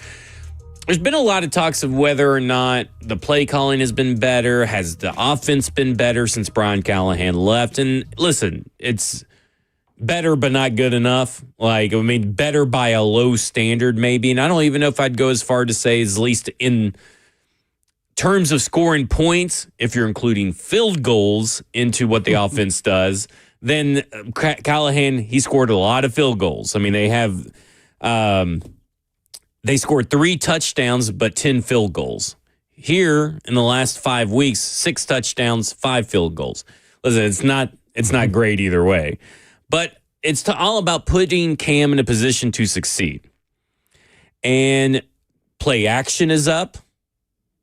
There's been a lot of talks of whether or not the play calling has been better. Has the offense been better since Brian Callahan left? And listen, it's better but not good enough. Better by a low standard maybe. And I don't even know if I'd go as far to say at least in terms of scoring points, if you're including field goals into what the offense does, then Callahan, he scored a lot of field goals. I mean, they scored 3 touchdowns, but 10 field goals. Here in the last 5 weeks, 6 touchdowns, 5 field goals. Listen, it's not great either way, but it's all about putting Cam in a position to succeed. And play action is up.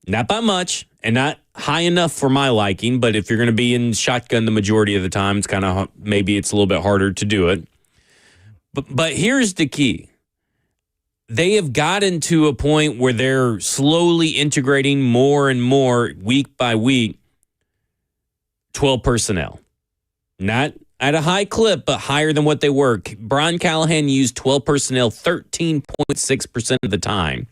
Not by much and not high enough for my liking, but if you're going to be in shotgun the majority of the time, it's maybe it's a little bit harder to do it. But here's the key. They have gotten to a point where they're slowly integrating more and more week by week 12 personnel. Not at a high clip, but higher than what they were. Brian Callahan used 12 personnel 13.6% of the time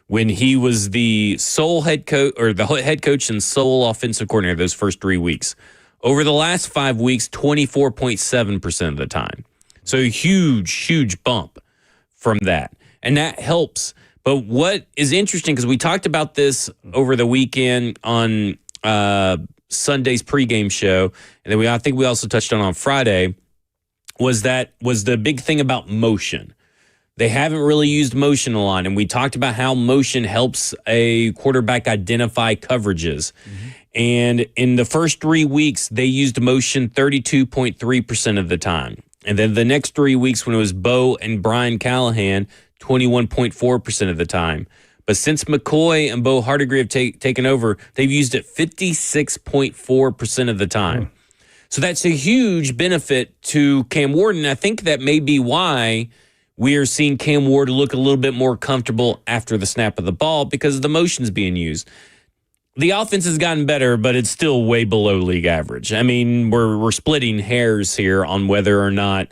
when he was the sole head coach or the head coach and sole offensive coordinator those first 3 weeks. Over the last 5 weeks, 24.7% of the time. So a huge bump from that. And that helps. But what is interesting, because we talked about this over the weekend on Sunday's pregame show, and then I think we also touched on Friday, was the big thing about motion. They haven't really used motion a lot, and we talked about how motion helps a quarterback identify coverages. Mm-hmm. And in the first 3 weeks, they used motion 32.3% of the time. And then the next 3 weeks when it was Bo and Brian Callahan, 21.4% of the time. But since McCoy and Bo Hardigree have taken over, they've used it 56.4% of the time. Mm. So that's a huge benefit to Cam Ward, and I think that may be why we are seeing Cam Ward look a little bit more comfortable after the snap of the ball because the motion's being used. The offense has gotten better, but it's still way below league average. I mean, we're splitting hairs here on whether or not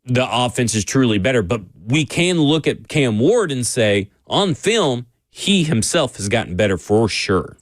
the offense is truly better, but we can look at Cam Ward and say, on film, he himself has gotten better for sure.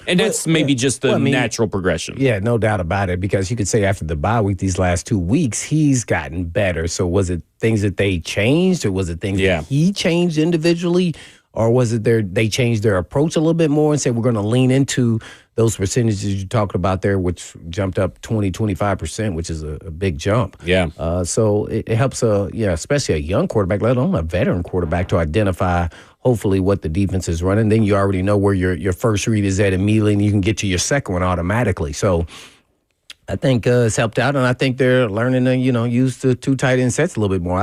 And that's maybe just the natural progression. Yeah, no doubt about it, because you could say after the bye week, these last 2 weeks, he's gotten better. So was it things that they changed, or was it things that he changed individually, or was it they changed their approach a little bit more and said we're going to lean into those percentages you talked about there, which jumped up 25%, which is a big jump. Yeah. So it helps, especially a young quarterback, let alone a veteran quarterback, to identify hopefully what the defense is running. Then you already know where your first read is at immediately, and you can get to your second one automatically. So I think it's helped out, and I think they're learning to, use the 2 tight end sets a little bit more.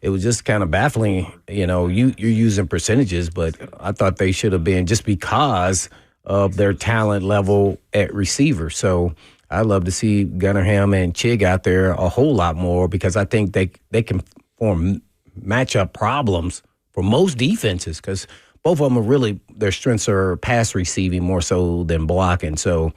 It was just kind of baffling, you're using percentages, but I thought they should have been, just because of their talent level at receiver. So I love to see Gunnerham and Chig out there a whole lot more, because I think they can form matchup problems for most defenses, because both of them are really, their strengths are pass receiving more so than blocking. So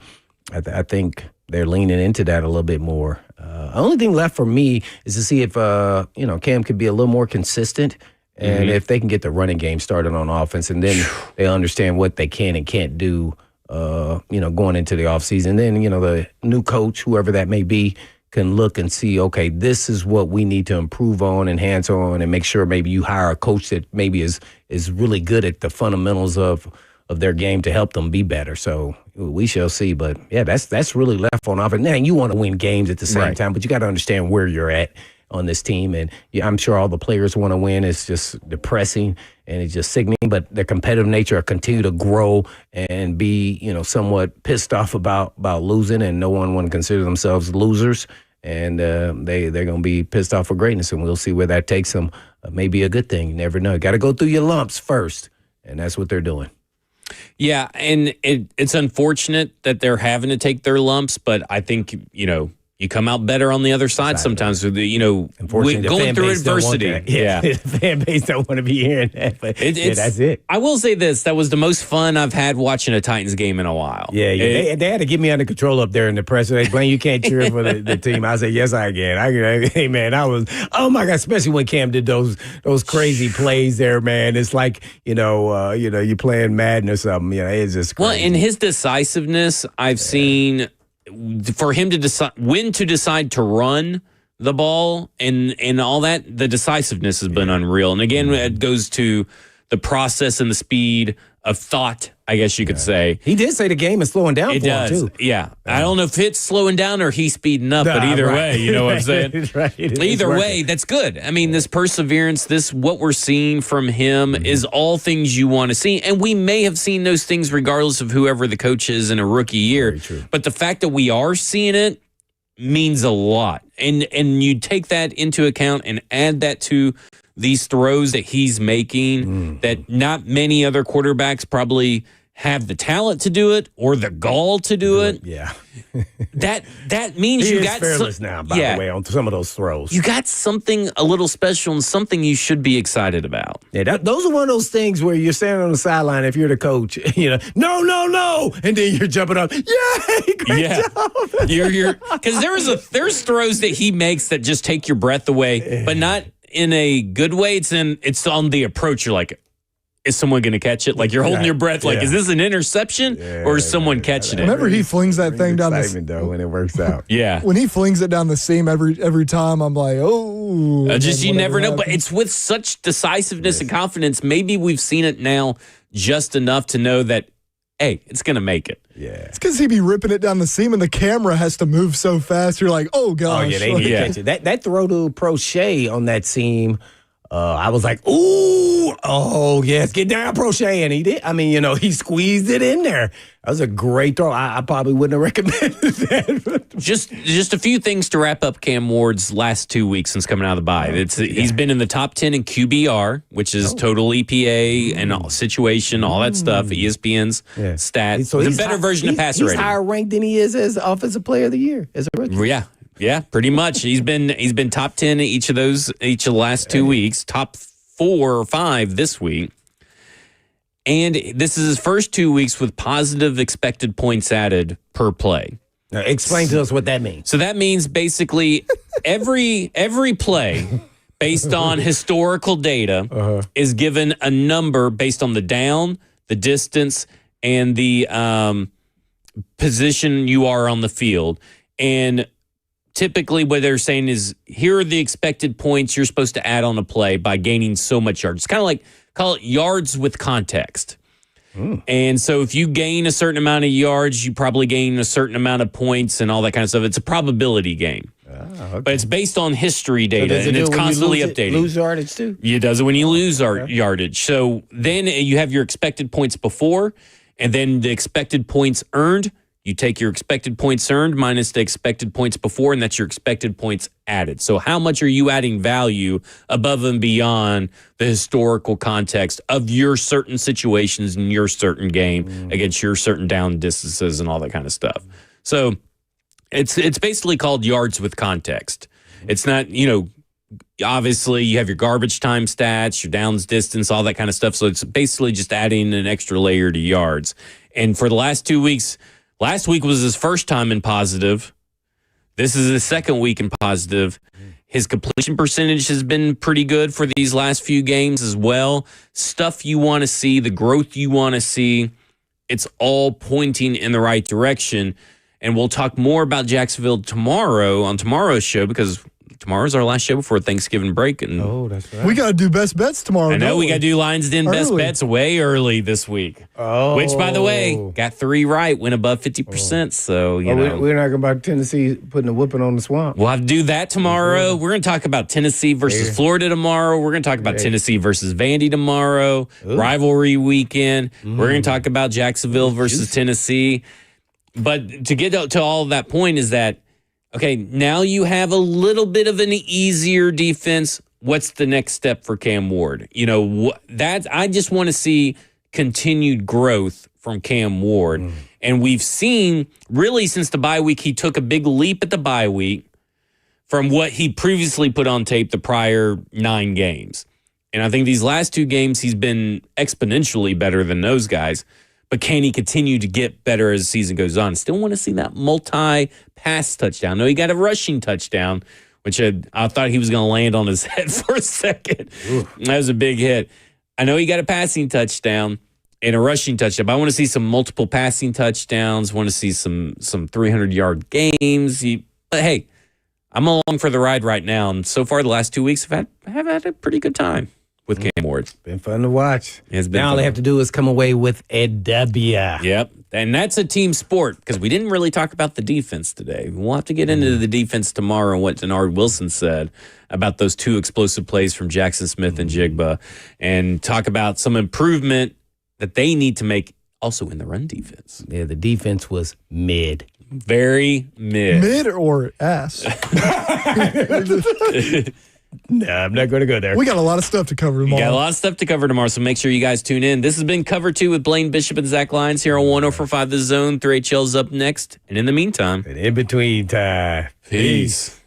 I think they're leaning into that a little bit more. The only thing left for me is to see if, Cam could be a little more consistent, and if they can get the running game started on offense, and then they understand what they can and can't do, going into the offseason. Then, the new coach, whoever that may be, can look and see, okay, this is what we need to improve on, enhance on, and make sure maybe you hire a coach that maybe is really good at the fundamentals of their game to help them be better. So we shall see. But, yeah, that's really left on offense. Now, you want to win games at the same time, but you got to understand where you're at on this team. And I'm sure all the players want to win. It's just depressing, and it's just sickening. But their competitive nature will continue to grow and be, somewhat pissed off about losing, and no one want to consider themselves losers. And they're going to be pissed off for greatness, and we'll see where that takes them. Maybe a good thing. You never know. Got to go through your lumps first, and that's what they're doing. Yeah, and it's unfortunate that they're having to take their lumps, but I think, you come out better on the other side sometimes with the, Unfortunately, the going fan through base don't want adversity. that. Yeah. The fan base don't want to be hearing that, but that's it. I will say this. That was the most fun I've had watching a Titans game in a while. Yeah. They had to get me under control up there in the press. They blame you can't cheer for the team. I said, yes, I can. Hey, man, oh my God, especially when Cam did those crazy plays there, man. It's like, you're playing Madden or something. It's just crazy. Well, and his decisiveness, I've seen for him to decide when to decide to run the ball and all that, the decisiveness has been unreal. And again, it goes to the process and the speed of thought, I guess you could say. He did say the game is slowing down it for does. him, too. Yeah. I don't know if it's slowing down or he's speeding up, but either way, you know what I'm saying? Either way, that's good. I mean, this perseverance, what we're seeing from him is all things you want to see. And we may have seen those things regardless of whoever the coach is in a rookie year. But the fact that we are seeing it means a lot. And you take that into account and add that to these throws that he's making that not many other quarterbacks probably have the talent to do it or the gall to do it. Yeah. that means you got fearless now, by the way, on some of those throws. You got something a little special and something you should be excited about. Yeah, those are one of those things where you're standing on the sideline if you're the coach, no, and then you're jumping up. Yay, great job. You're because there's throws that he makes that just take your breath away, but not in a good way. It's on the approach. You're like, is someone going to catch it? Like you're holding your breath. Like, is this an interception or is someone catching it? Whenever he flings that thing down the when it works out. Yeah. When he flings it down the seam every time, I'm like, you never know. But it's with such decisiveness and confidence. Maybe we've seen it now just enough to know that, hey, it's going to make it. Yeah. It's because he be ripping it down the seam and the camera has to move so fast. You're like, oh, gosh. Oh, yeah, they need to catch it. That throw to Prochet on that seam, I was like, ooh, oh, yes, get down, Prochet. And he did. I mean, he squeezed it in there. That was a great throw. I probably wouldn't have recommended that. Just a few things to wrap up Cam Ward's last 2 weeks since coming out of the bye. He's been in the top 10 in QBR, which is total EPA and all, situation, all that stuff, ESPN's stats. So he's a better version of passer rating. He's higher ranked than he is as Offensive Player of the Year as a rookie. Yeah, pretty much. He's been top 10 in each of the last 2 weeks, top 4 or 5 this week. And this is his first 2 weeks with positive expected points added per play. Now, explain to us what that means. So that means basically every play based on historical data is given a number based on the down, the distance, and the position you are on the field. And typically what they're saying is, here are the expected points you're supposed to add on a play by gaining so much yards. It's kind of like, call it yards with context. And so if you gain a certain amount of yards, you probably gain a certain amount of points and all that kind of stuff. It's a probability game. But it's based on history data, and it's constantly updating. Lose yardage too? It does it when you lose yardage. So then you have your expected points before, and then the expected points earned. You take your expected points earned minus the expected points before, and that's your expected points added. So how much are you adding value above and beyond the historical context of your certain situations in your certain game against your certain down distances and all that kind of stuff? So it's basically called yards with context. It's not, obviously you have your garbage time stats, your downs distance, all that kind of stuff. So it's basically just adding an extra layer to yards. And for the last 2 weeks, last week was his first time in positive. This is his second week in positive. His completion percentage has been pretty good for these last few games as well. Stuff you want to see, the growth you want to see, it's all pointing in the right direction. And we'll talk more about Jacksonville tomorrow on tomorrow's show, because tomorrow's our last show before Thanksgiving break. And that's right. We got to do best bets tomorrow. I know we got to do Lions Den best bets way early this week. Which, by the way, got 3 right, went above 50%. So, you know. We're not going about Tennessee putting a whipping on the Swamp. We'll have to do that tomorrow. We're going to talk about Tennessee versus Florida tomorrow. We're going to talk about Tennessee versus Vandy tomorrow. Rivalry weekend. We're going to talk about Jacksonville versus Tennessee. But to get to all of that point is that, okay, now you have a little bit of an easier defense. What's the next step for Cam Ward? I just want to see continued growth from Cam Ward. And we've seen, really since the bye week, he took a big leap at the bye week from what he previously put on tape the prior 9 games. And I think these last 2 games, he's been exponentially better than those guys. But can he continue to get better as the season goes on? Still want to see that multi-pass touchdown. No, he got a rushing touchdown, which I thought he was going to land on his head for a second. That was a big hit. I know he got a passing touchdown and a rushing touchdown, but I want to see some multiple passing touchdowns. Want to see some 300-yard games. But hey, I'm along for the ride right now. And so far, the last 2 weeks, have had a pretty good time with Cam Ward. Been fun to watch. It's been now all they have to do is come away with a W. Yep. And that's a team sport because we didn't really talk about the defense today. We'll have to get into the defense tomorrow and what Denard Wilson said about those 2 explosive plays from Jackson Smith and Jigba and talk about some improvement that they need to make also in the run defense. Yeah, the defense was mid. Very mid. Mid or ass? No, I'm not going to go there. We got a lot of stuff to cover tomorrow. We got a lot of stuff to cover tomorrow, so make sure you guys tune in. This has been Cover 2 with Blaine Bishop and Zach Lyons here on 104.5 The Zone. 3HL's up next. And in the meantime, in between time. Peace.